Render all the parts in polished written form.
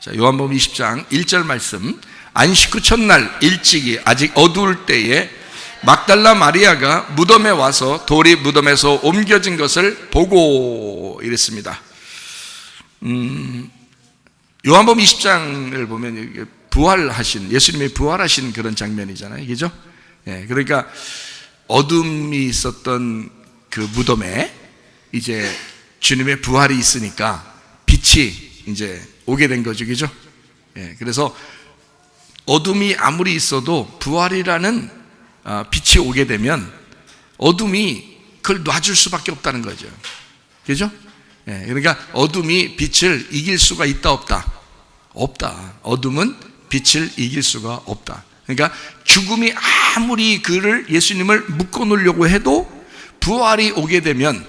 자, 요한복음 20장 1절 말씀. 안식 후 첫날 일찍이 아직 어두울 때에 막달라 마리아가 무덤에 와서 돌이 무덤에서 옮겨진 것을 보고 이랬습니다. 요한복음 20장을 보면 부활하신, 예수님이 부활하신 그런 장면이잖아요. 그죠? 예, 그러니까 어둠이 있었던 그 무덤에 이제 주님의 부활이 있으니까 빛이 이제 오게 된 거죠. 그죠? 예, 그래서 어둠이 아무리 있어도 부활이라는 빛이 오게 되면 어둠이 그걸 놔줄 수밖에 없다는 거죠. 그죠? 예, 그러니까 어둠이 빛을 이길 수가 있다 없다? 없다. 어둠은 빛을 이길 수가 없다. 그러니까 죽음이 아무리 그를 예수님을 묶어 놓으려고 해도 부활이 오게 되면,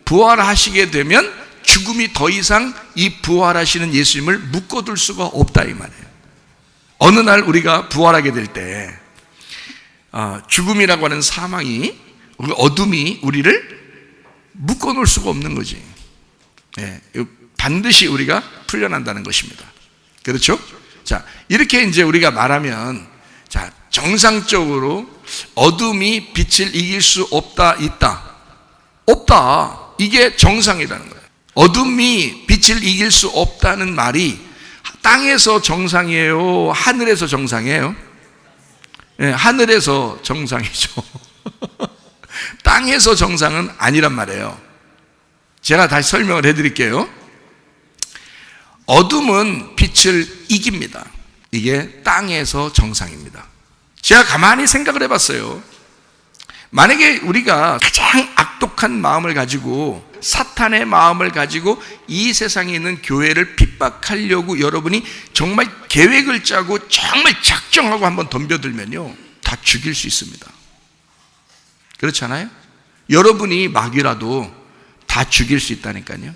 부활하시게 되면 죽음이 더 이상 이 부활하시는 예수님을 묶어둘 수가 없다 이 말이에요. 어느 날 우리가 부활하게 될 때 죽음이라고 하는 사망이, 어둠이 우리를 묶어놓을 수가 없는 거지. 예, 반드시 우리가 풀려난다는 것입니다. 그렇죠? 자, 이렇게 이제 우리가 말하면, 자, 정상적으로 어둠이 빛을 이길 수 없다, 있다? 없다. 이게 정상이라는 거예요. 어둠이 빛을 이길 수 없다는 말이 땅에서 정상이에요? 하늘에서 정상이에요? 네, 하늘에서 정상이죠. 땅에서 정상은 아니란 말이에요. 제가 다시 설명을 해드릴게요. 어둠은 빛을 이깁니다. 이게 땅에서 정상입니다. 제가 가만히 생각을 해봤어요. 만약에 우리가 가장 악독한 마음을 가지고, 사탄의 마음을 가지고 이 세상에 있는 교회를 핍박하려고 여러분이 정말 계획을 짜고 정말 작정하고 한번 덤벼들면요, 다 죽일 수 있습니다. 그렇지 않아요? 여러분이 막이라도 다 죽일 수 있다니까요.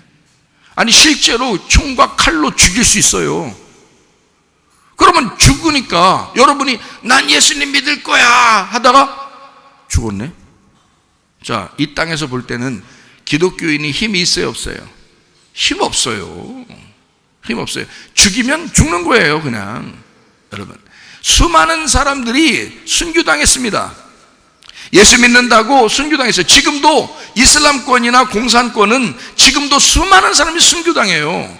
아니 실제로 총과 칼로 죽일 수 있어요. 그러면 죽으니까 여러분이 난 예수님 믿을 거야 하다가 죽었네. 자, 이 땅에서 볼 때는 기독교인이 힘이 있어요, 없어요? 힘 없어요. 힘 없어요. 죽이면 죽는 거예요, 그냥. 여러분, 수많은 사람들이 순교당했습니다. 예수 믿는다고 순교당했어요. 지금도 이슬람권이나 공산권은 지금도 수많은 사람이 순교당해요.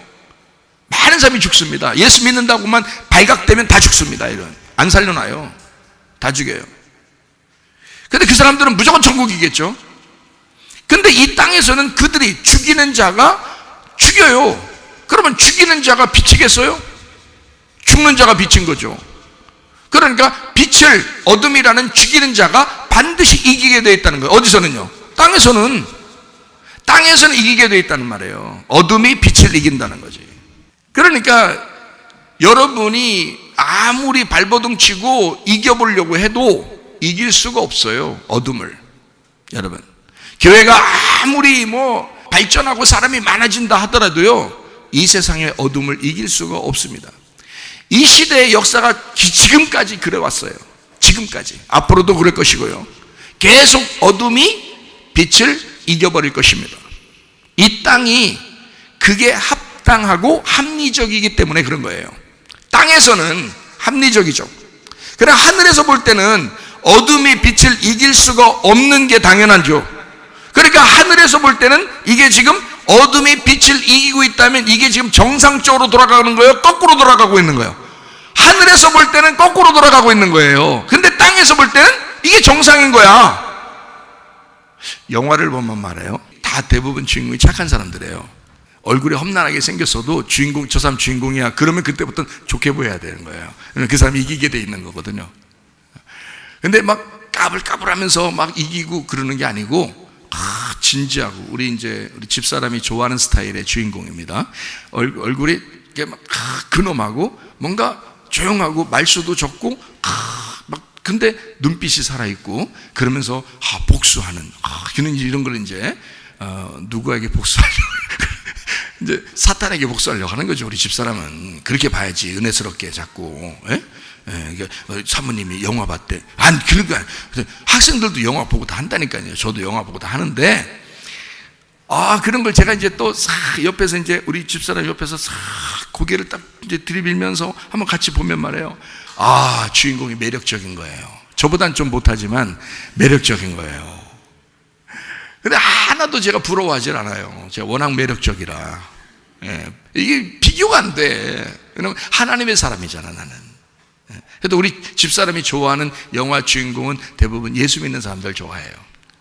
많은 사람이 죽습니다. 예수 믿는다고만 발각되면 다 죽습니다. 이런, 안 살려놔요. 다 죽여요. 근데 그 사람들은 무조건 천국이겠죠. 근데 이 땅에서는 그들이 죽이는 자가 죽여요. 그러면 죽이는 자가 빛이겠어요? 죽는 자가 빛인 거죠. 그러니까 빛을, 어둠이라는 죽이는 자가 반드시 이기게 되어 있다는 거예요. 어디서는요? 땅에서는 이기게 되어 있다는 말이에요. 어둠이 빛을 이긴다는 거지. 그러니까 여러분이 아무리 발버둥 치고 이겨보려고 해도 이길 수가 없어요, 어둠을. 여러분, 교회가 아무리 발전하고 사람이 많아진다 하더라도요, 이 세상의 어둠을 이길 수가 없습니다. 이 시대의 역사가 지금까지 그래왔어요. 지금까지. 앞으로도 그럴 것이고요. 계속 어둠이 빛을 이겨버릴 것입니다. 이 땅이 그게 합당하고 합리적이기 때문에 그런 거예요. 땅에서는 합리적이죠. 그러나 하늘에서 볼 때는 어둠이 빛을 이길 수가 없는 게 당연하죠. 그러니까 하늘에서 볼 때는 이게 지금 어둠이 빛을 이기고 있다면 이게 지금 정상적으로 돌아가는 거예요? 거꾸로 돌아가고 있는 거예요? 하늘에서 볼 때는 거꾸로 돌아가고 있는 거예요. 근데 땅에서 볼 때는 이게 정상인 거야. 영화를 보면 말해요, 다 대부분 주인공이 착한 사람들이에요. 얼굴이 험난하게 생겼어도 주인공, 저 사람 주인공이야 그러면 그때부터는 좋게 보여야 되는 거예요. 그 사람이 이기게 돼 있는 거거든요. 근데 막 까불까불하면서 막 이기고 그러는 게 아니고 진지하고, 우리 집사람이 좋아하는 스타일의 주인공입니다. 얼굴이 이렇게 막 근엄하고 뭔가 조용하고 말수도 적고 근데 눈빛이 살아있고 그러면서 복수하는 이런 걸 누구에게 복수하려고 이제 사탄에게 복수하려고 하는 거죠. 우리 집사람은 그렇게 봐야지, 은혜스럽게 자꾸. 사모님이 영화 봤대. 그러니까 학생들도 영화 보고 다 한다니까요. 저도 영화 보고 다 하는데 그런 걸 제가 이제 또 싹 옆에서 이제 우리 집사람 옆에서 싹 고개를 딱 이제 들이밀면서 한번 같이 보면 말이에요. 주인공이 매력적인 거예요. 저보단 좀 못하지만 매력적인 거예요. 근데 하나도 제가 부러워하질 않아요. 제가 워낙 매력적이라. 이게 비교가 안 돼. 왜냐면 하나님의 사람이잖아, 나는. 그래도 우리 집사람이 좋아하는 영화 주인공은 대부분 예수 믿는 사람들 좋아해요.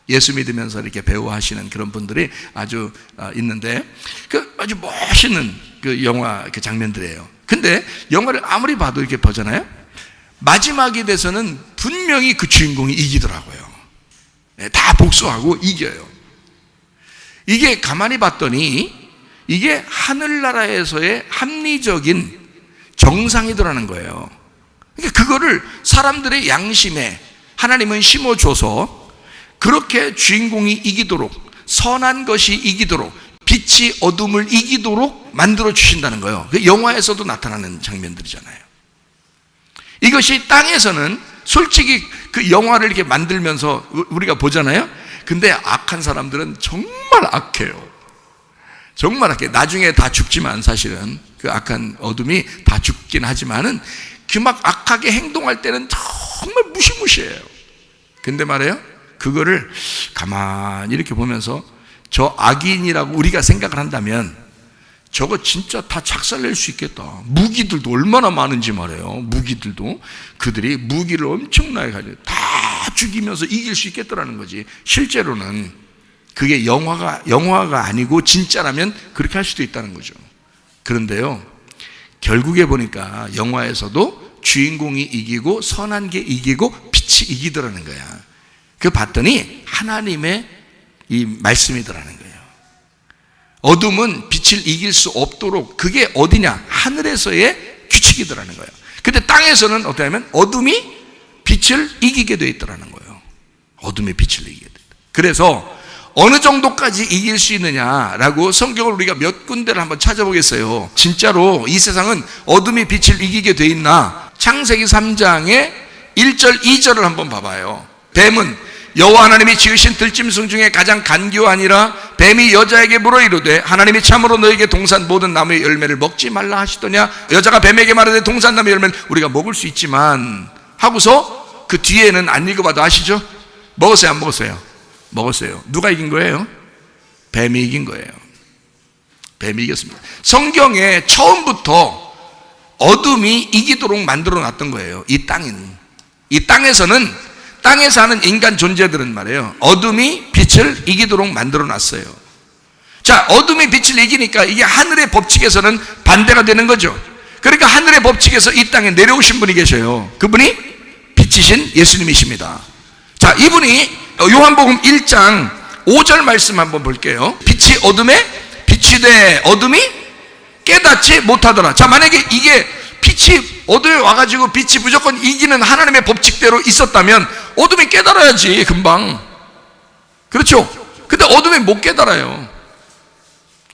예수 믿으면서 이렇게 배우하시는 그런 분들이 아주 있는데, 아주 멋있는 그 영화 그 장면들이에요. 근데 영화를 아무리 봐도 이렇게 보잖아요. 마지막에 돼서는 분명히 그 주인공이 이기더라고요. 다 복수하고 이겨요. 이게 가만히 봤더니 이게 하늘나라에서의 합리적인 정상이더라는 거예요. 그러니까 그거를 사람들의 양심에 하나님은 심어줘서 그렇게 주인공이 이기도록, 선한 것이 이기도록, 빛이 어둠을 이기도록 만들어 주신다는 거예요. 영화에서도 나타나는 장면들이잖아요. 이것이 땅에서는 솔직히 그 영화를 이렇게 만들면서 우리가 보잖아요. 근데 악한 사람들은 정말 악해요. 정말 악해. 나중에 다 죽지만 사실은 그 악한 어둠이 다 죽긴 하지만은 그 막 악하게 행동할 때는 정말 무시무시해요. 근데 말이에요, 그거를 가만히 이렇게 보면서 저 악인이라고 우리가 생각을 한다면 저거 진짜 다 작살낼 수 있겠다. 무기들도 얼마나 많은지 말이에요. 무기들도 그들이 무기를 엄청나게 가지고 다 죽이면서 이길 수 있겠더라는 거지. 실제로는 그게 영화가 아니고 진짜라면 그렇게 할 수도 있다는 거죠. 그런데요, 결국에 보니까 영화에서도 주인공이 이기고 선한 게 이기고 빛이 이기더라는 거야. 그 봤더니 하나님의 이 말씀이더라는 거예요. 어둠은 빛을 이길 수 없도록, 그게 어디냐? 하늘에서의 규칙이더라는 거예요. 근데 땅에서는 어떠냐면 어둠이 빛을 이기게 돼 있더라는 거예요. 어둠의 빛을 이기게 돼 있다. 그래서 어느 정도까지 이길 수 있느냐라고 성경을 우리가 몇 군데를 한번 찾아보겠어요. 진짜로 이 세상은 어둠이 빛을 이기게 돼 있나? 창세기 3장의 1절 2절을 한번 봐봐요. 뱀은 여호와 하나님이 지으신 들짐승 중에 가장 간교하니라. 뱀이 여자에게 물어 이르되 하나님이 참으로 너에게 동산 모든 나무의 열매를 먹지 말라 하시더냐. 여자가 뱀에게 말하되 동산 나무의 열매는 우리가 먹을 수 있지만 하고서 그 뒤에는 안 읽어봐도 아시죠? 먹었어요, 안 먹었어요? 먹었어요. 누가 이긴 거예요? 뱀이 이긴 거예요. 뱀이 이겼습니다. 성경에 처음부터 어둠이 이기도록 만들어 놨던 거예요. 이 땅에서는 땅에 사는 인간 존재들은 말이에요, 어둠이 빛을 이기도록 만들어 놨어요. 자, 어둠이 빛을 이기니까 이게 하늘의 법칙에서는 반대가 되는 거죠. 그러니까 하늘의 법칙에서 이 땅에 내려오신 분이 계셔요. 그분이 빛이신 예수님이십니다. 자, 이분이 요한복음 1장 5절 말씀 한번 볼게요. 빛이 어둠에 비치되 어둠이 깨닫지 못하더라. 자, 만약에 이게 빛이 어둠에 와가지고 빛이 무조건 이기는 하나님의 법칙대로 있었다면 어둠이 깨달아야지 금방. 그렇죠? 근데 어둠이 못 깨달아요.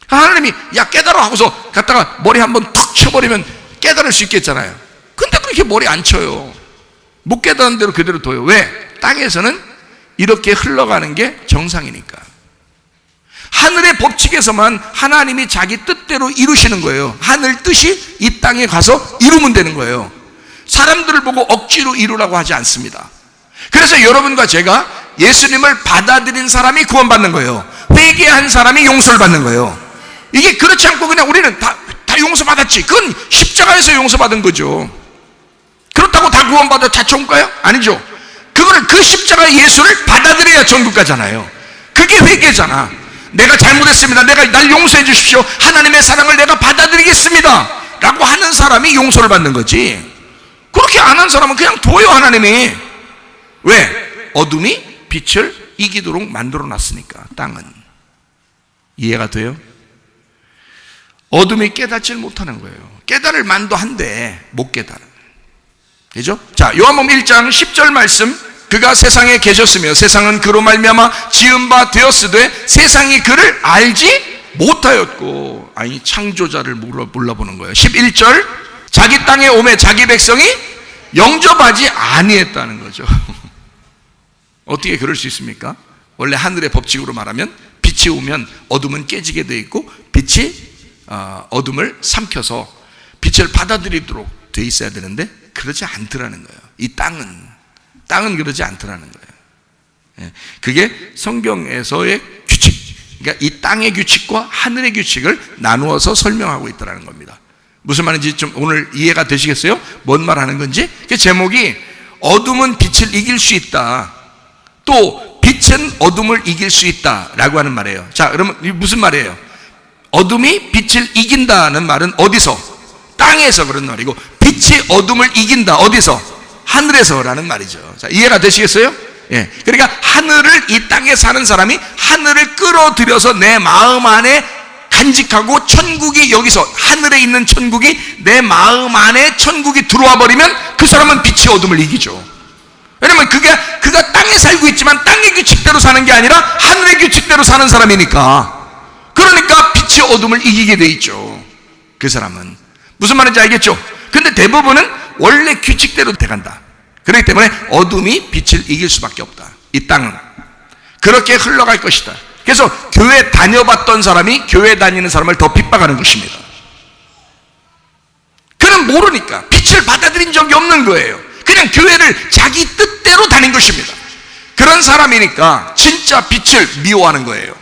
하나님이 야 깨달아 하고서 갔다가 머리 한번 툭 쳐버리면 깨달을 수 있겠잖아요. 근데 그렇게 머리 안 쳐요. 못 깨달은 대로 그대로 둬요. 왜? 땅에서는 이렇게 흘러가는 게 정상이니까. 하늘의 법칙에서만 하나님이 자기 뜻대로 이루시는 거예요. 하늘 뜻이 이 땅에 가서 이루면 되는 거예요. 사람들을 보고 억지로 이루라고 하지 않습니다. 그래서 여러분과 제가 예수님을 받아들인 사람이 구원받는 거예요. 회개한 사람이 용서를 받는 거예요. 이게 그렇지 않고 그냥 우리는 다 용서받았지. 그건 십자가에서 용서받은 거죠. 그렇다고 다 구원받아 다 천국가요? 아니죠. 그거를 그 십자가 예수를 받아들여야 천국 가잖아요. 그게 회개잖아. 내가 잘못했습니다. 날 용서해 주십시오. 하나님의 사랑을 내가 받아들이겠습니다 라고 하는 사람이 용서를 받는 거지. 그렇게 안 한 사람은 그냥 둬요, 하나님이. 왜? 어둠이 빛을 이기도록 만들어 놨으니까. 땅은 이해가 돼요? 어둠이 깨닫질 못하는 거예요. 깨달을 만도 한데 못 깨달아. 그죠? 자, 요한복음 1장 10절 말씀. 그가 세상에 계셨으며 세상은 그로 말미암아 지은 바 되었으되 세상이 그를 알지 못하였고. 아니, 창조자를 몰라보는 거예요. 11절. 자기 땅에 오매 자기 백성이 영접하지 아니했다는 거죠. 어떻게 그럴 수 있습니까? 원래 하늘의 법칙으로 말하면 빛이 오면 어둠은 깨지게 돼 있고 빛이 어둠을 삼켜서 빛을 받아들이도록 돼 있어야 되는데 그러지 않더라는 거예요. 이 땅은 그러지 않더라는 거예요. 그게 성경에서의 규칙, 그러니까 이 땅의 규칙과 하늘의 규칙을 나누어서 설명하고 있더라는 겁니다. 무슨 말인지 좀 오늘 이해가 되시겠어요? 뭔 말 하는 건지? 그 제목이 어둠은 빛을 이길 수 있다, 또 빛은 어둠을 이길 수 있다 라고 하는 말이에요. 자, 그러면 이게 무슨 말이에요? 어둠이 빛을 이긴다는 말은 어디서? 땅에서 그런 말이고, 빛이 어둠을 이긴다 어디서? 하늘에서라는 말이죠. 자, 이해가 되시겠어요? 예. 그러니까 하늘을, 이 땅에 사는 사람이 하늘을 끌어들여서 내 마음 안에 간직하고, 천국이 여기서, 하늘에 있는 천국이 내 마음 안에 천국이 들어와 버리면 그 사람은 빛이 어둠을 이기죠. 왜냐면 그가 땅에 살고 있지만 땅의 규칙대로 사는 게 아니라 하늘의 규칙대로 사는 사람이니까, 그러니까 빛이 어둠을 이기게 돼 있죠. 그 사람은 무슨 말인지 알겠죠? 근데 대부분은 원래 규칙대로 돼간다. 그렇기 때문에 어둠이 빛을 이길 수밖에 없다. 이 땅은 그렇게 흘러갈 것이다. 그래서 교회 다녀봤던 사람이 교회 다니는 사람을 더 핍박하는 것입니다. 그는 모르니까, 빛을 받아들인 적이 없는 거예요. 그냥 교회를 자기 뜻대로 다닌 것입니다. 그런 사람이니까 진짜 빛을 미워하는 거예요.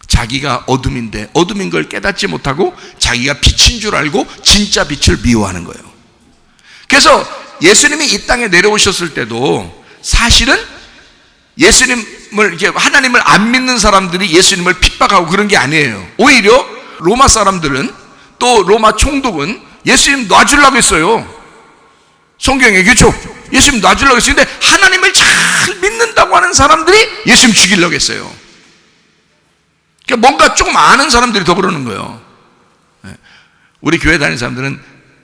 자기가 어둠인데 어둠인 걸 깨닫지 못하고 자기가 빛인 줄 알고 진짜 빛을 미워하는 거예요. 그래서 예수님이 이 땅에 내려오셨을 때도 사실은 예수님을, 이렇게 하나님을 안 믿는 사람들이 예수님을 핍박하고 그런 게 아니에요. 오히려 로마 사람들은, 또 로마 총독은 예수님 놔주려고 했어요. 성경에, 그렇죠? 예수님 놔주려고 했어요. 근데 하나님을 잘 믿는다고 하는 사람들이 예수님 죽이려고 했어요. 그러니까 뭔가 조금 아는 사람들이 더 그러는 거예요. 우리 교회 다니는 사람들은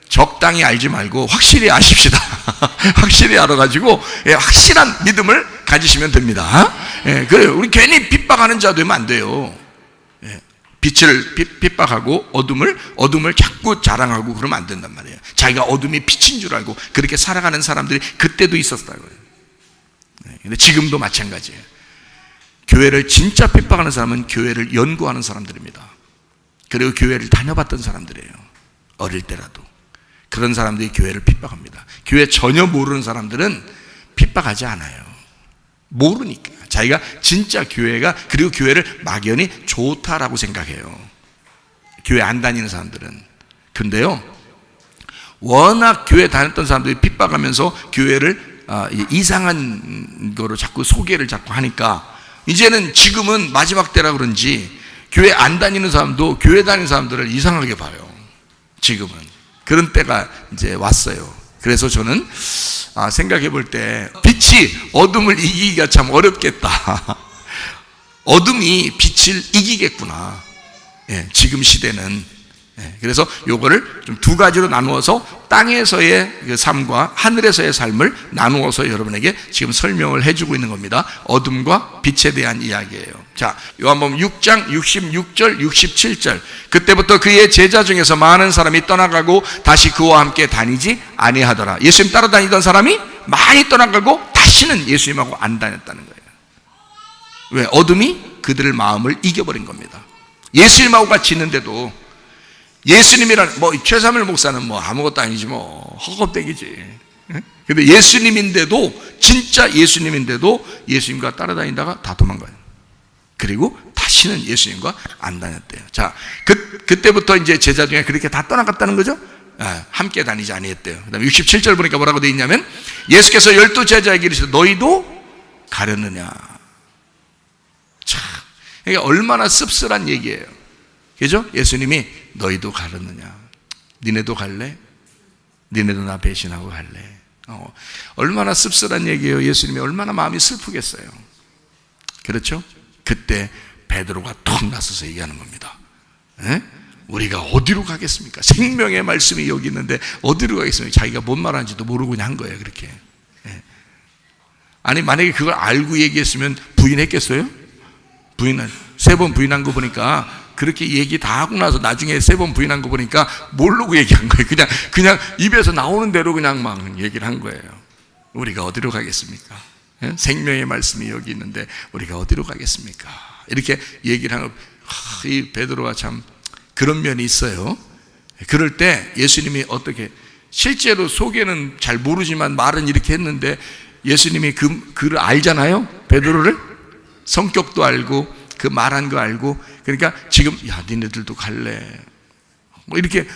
적당히 알지 말고 확실히 아십시다. 확실히 알아가지고 확실한 믿음을 가지시면 됩니다. 그래요. 우리 괜히 핍박하는 자 되면 안 돼요. 빛을 핍박하고 어둠을 자꾸 자랑하고 그러면 안 된단 말이에요. 자기가 어둠이 빛인 줄 알고 그렇게 살아가는 사람들이 그때도 있었다고요. 근데 지금도 마찬가지예요. 교회를 진짜 핍박하는 사람은 교회를 연구하는 사람들입니다. 그리고 교회를 다녀봤던 사람들이에요. 어릴 때라도. 그런 사람들이 교회를 핍박합니다. 교회 전혀 모르는 사람들은 핍박하지 않아요. 모르니까. 자기가 진짜 교회가, 그리고 교회를 막연히 좋다라고 생각해요. 교회 안 다니는 사람들은. 근데요, 워낙 교회 다녔던 사람들이 핍박하면서 교회를 이상한 거로 자꾸 소개를 자꾸 하니까, 이제는 지금은 마지막 때라 그런지 교회 안 다니는 사람도 교회 다니는 사람들을 이상하게 봐요. 지금은 그런 때가 이제 왔어요. 그래서 저는 생각해 볼 때 빛이 어둠을 이기기가 참 어렵겠다. 어둠이 빛을 이기겠구나. 지금 시대는. 그래서 요거를 좀 두 가지로 나누어서 땅에서의 그 삶과 하늘에서의 삶을 나누어서 여러분에게 지금 설명을 해주고 있는 겁니다. 어둠과 빛에 대한 이야기예요. 자, 요한복음 6장 66절 67절. 그때부터 그의 제자 중에서 많은 사람이 떠나가고 다시 그와 함께 다니지 아니하더라. 예수님 따라다니던 사람이 많이 떠나가고 다시는 예수님하고 안 다녔다는 거예요. 왜? 어둠이 그들의 마음을 이겨버린 겁니다. 예수님하고 같이 있는데도, 예수님이란, 최삼일 목사는 아무것도 아니지, 허겁대기지. 근데 예수님인데도, 진짜 예수님인데도 예수님과 따라다니다가 다 도망가요. 그리고 다시는 예수님과 안 다녔대요. 자, 그때부터 이제 제자 중에 그렇게 다 떠나갔다는 거죠? 함께 다니지 아니했대요. 그 다음에 67절 보니까 뭐라고 되어 있냐면, 예수께서 12 제자에게 이르시되 너희도 가렸느냐. 참, 이게 얼마나 씁쓸한 얘기예요. 그죠? 예수님이 너희도 가렸느냐? 니네도 갈래? 니네도 나 배신하고 갈래? 얼마나 씁쓸한 얘기예요. 예수님이 얼마나 마음이 슬프겠어요. 그렇죠? 그때 베드로가 턱 나서서 얘기하는 겁니다. 우리가 어디로 가겠습니까? 생명의 말씀이 여기 있는데 어디로 가겠습니까? 자기가 뭔 말하는지도 모르고 그냥 한 거예요. 그렇게. 아니, 만약에 그걸 알고 얘기했으면 부인했겠어요? 세 번 부인한 거 보니까, 그렇게 얘기 다 하고 나서 나중에 3번 부인한 거 보니까 모르고 얘기한 거예요. 그냥 입에서 나오는 대로 그냥 막 얘기를 한 거예요. 우리가 어디로 가겠습니까? 생명의 말씀이 여기 있는데 우리가 어디로 가겠습니까? 이렇게 얘기를 하는, 이 베드로가 참 그런 면이 있어요. 그럴 때 예수님이 어떻게, 실제로 속에는 잘 모르지만 말은 이렇게 했는데 예수님이 그를 알잖아요. 베드로를 성격도 알고 그 말한 거 알고, 그러니까 지금 야 니네들도 갈래 뭐 이렇게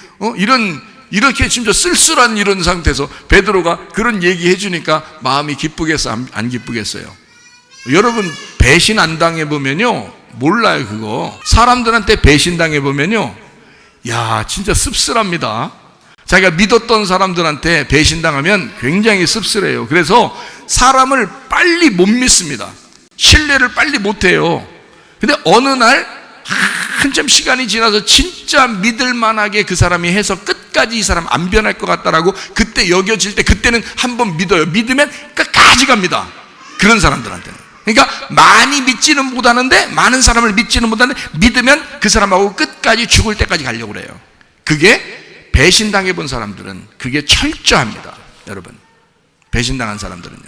이렇게 진짜 쓸쓸한 이런 상태에서 베드로가 그런 얘기해 주니까 마음이 기쁘겠어, 안 기쁘겠어요? 여러분, 배신 안 당해 보면요 몰라요. 그거 사람들한테 배신 당해 보면요, 야 진짜 씁쓸합니다. 자기가 믿었던 사람들한테 배신당하면 굉장히 씁쓸해요. 그래서 사람을 빨리 못 믿습니다. 신뢰를 빨리 못 해요. 근데 어느 날 한참 시간이 지나서 진짜 믿을 만하게 그 사람이 해서 끝까지 이 사람 안 변할 것 같다라고 그때 여겨질 때, 그때는 한번 믿어요. 믿으면 끝까지 갑니다. 그런 사람들한테는. 그러니까 많이 믿지는 못하는데, 많은 사람을 믿지는 못하는데 믿으면 그 사람하고 끝까지 죽을 때까지 가려고 그래요. 그게 배신당해 본 사람들은 그게 철저합니다. 여러분, 배신당한 사람들은요.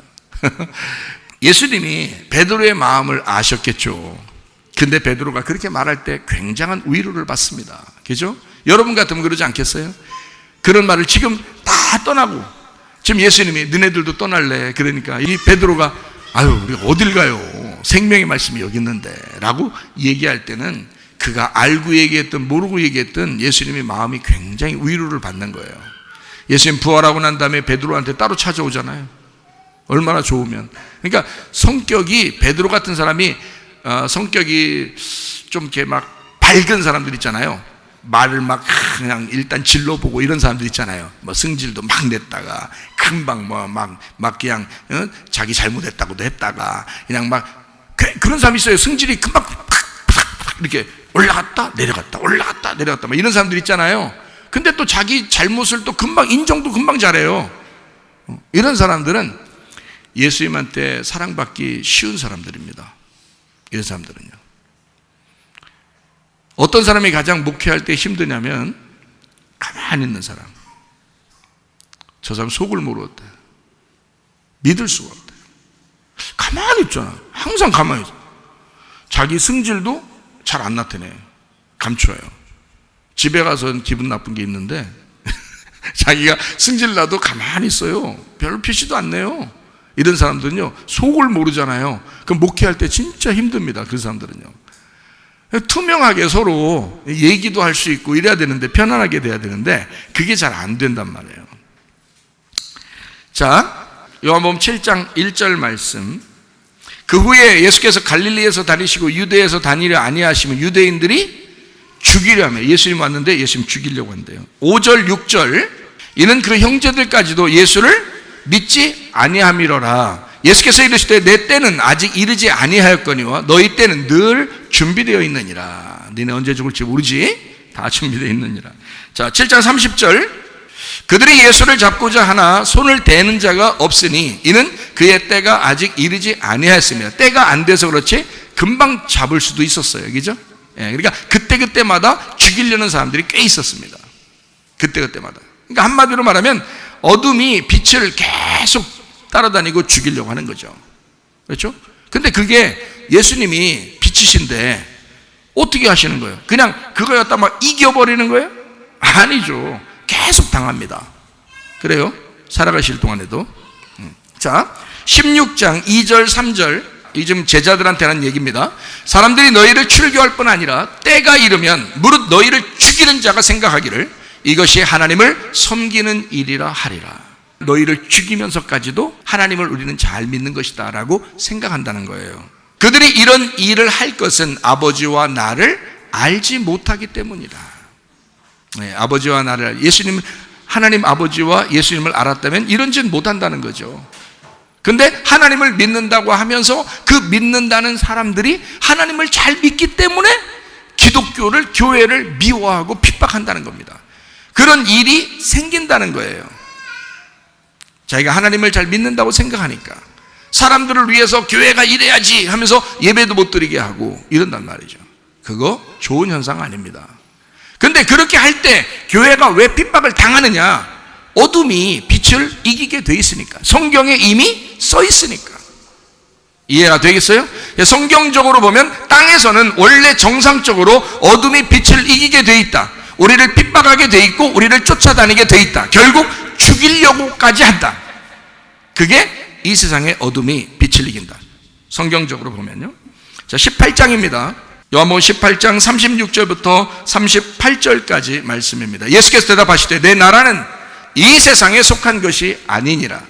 예수님이 베드로의 마음을 아셨겠죠. 근데 베드로가 그렇게 말할 때 굉장한 위로를 받습니다. 그죠? 여러분 같으면 그러지 않겠어요? 그런 말을 지금 다 떠나고, 지금 예수님이 너네들도 떠날래, 그러니까 이 베드로가 아유 우리 어딜 가요, 생명의 말씀이 여기 있는데 라고 얘기할 때는 그가 알고 얘기했든 모르고 얘기했든 예수님의 마음이 굉장히 위로를 받는 거예요. 예수님 부활하고 난 다음에 베드로한테 따로 찾아오잖아요. 얼마나 좋으면. 그러니까 성격이, 베드로 같은 사람이 성격이 좀 이렇게 막 밝은 사람들 있잖아요. 말을 막 그냥 일단 질러보고 이런 사람들 있잖아요. 뭐 승질도 막 냈다가 금방 막 그냥 자기 잘못했다고도 했다가 그냥 막 그런 사람이 있어요. 승질이 금방 이렇게 올라갔다 내려갔다 올라갔다 내려갔다 막 이런 사람들 있잖아요. 근데 또 자기 잘못을 또 금방 인정도 금방 잘해요. 이런 사람들은 예수님한테 사랑받기 쉬운 사람들입니다. 이런 사람들은요. 어떤 사람이 가장 목회할 때 힘드냐면 가만히 있는 사람. 저 사람 속을 모르겠다, 믿을 수가 없다. 가만히 있잖아. 항상 가만히 있어. 자기 승질도 잘 안 나타내요. 감춰요. 집에 가서는 기분 나쁜 게 있는데 자기가 승질 나도 가만히 있어요. 별로 표시도 안 내요. 이런 사람들은요 속을 모르잖아요. 그럼 목회할 때 진짜 힘듭니다. 그 사람들은요 투명하게 서로 얘기도 할 수 있고 이래야 되는데, 편안하게 돼야 되는데 그게 잘 안 된단 말이에요. 자, 요한복음 7장 1절 말씀. 그 후에 예수께서 갈릴리에서 다니시고 유대에서 다니려 아니하시면 유대인들이 죽이려 하며, 예수님 왔는데 예수님 죽이려고 한대요. 5절 6절. 이는 그 형제들까지도 예수를 믿지 아니함이로라. 예수께서 이르시되 내 때는 아직 이르지 아니하였거니와 너희 때는 늘 준비되어 있느니라. 너네 언제 죽을지 모르지? 다 준비되어 있느니라. 자, 7장 30절. 그들이 예수를 잡고자 하나 손을 대는 자가 없으니 이는 그의 때가 아직 이르지 아니하였으며, 때가 안 돼서 그렇지 금방 잡을 수도 있었어요. 그죠? 그러니까 그때마다 죽이려는 사람들이 꽤 있었습니다. 그때마다. 그러니까 한마디로 말하면 어둠이 빛을 계속 따라다니고 죽이려고 하는 거죠. 그렇죠? 근데 그게 예수님이 빛이신데 어떻게 하시는 거예요? 그냥 그거 갖다 막 이겨버리는 거예요? 아니죠. 계속 당합니다. 그래요? 살아가실 동안에도. 자, 16장 2절 3절. 이 좀 제자들한테 하는 얘기입니다. 사람들이 너희를 출교할 뿐 아니라 때가 이르면 무릇 너희를 죽이는 자가 생각하기를 이것이 하나님을 섬기는 일이라 하리라. 너희를 죽이면서까지도 하나님을 우리는 잘 믿는 것이다 라고 생각한다는 거예요. 그들이 이런 일을 할 것은 아버지와 나를 알지 못하기 때문이다. 아버지와 나를, 예수님, 하나님 아버지와 예수님을 알았다면 이런 짓 못한다는 거죠. 근데 하나님을 믿는다고 하면서 그 믿는다는 사람들이 하나님을 잘 믿기 때문에 기독교를, 교회를 미워하고 핍박한다는 겁니다. 그런 일이 생긴다는 거예요. 자기가 하나님을 잘 믿는다고 생각하니까 사람들을 위해서 교회가 이래야지 하면서 예배도 못 드리게 하고 이런단 말이죠. 그거 좋은 현상 아닙니다. 근데 그렇게 할 때 교회가 왜 핍박을 당하느냐? 어둠이 빛을 이기게 돼 있으니까. 성경에 이미 써 있으니까. 이해가 되겠어요? 성경적으로 보면 땅에서는 원래 정상적으로 어둠이 빛을 이기게 돼 있다. 우리를 핍박하게 돼 있고 우리를 쫓아다니게 돼 있다. 결국 죽이려고까지 한다. 그게 이 세상의 어둠이 빛을 이긴다. 성경적으로 보면요. 자, 18장입니다. 요한복음 18장 36절부터 38절까지 말씀입니다. 예수께서 대답하시되 내 나라는 이 세상에 속한 것이 아니니라.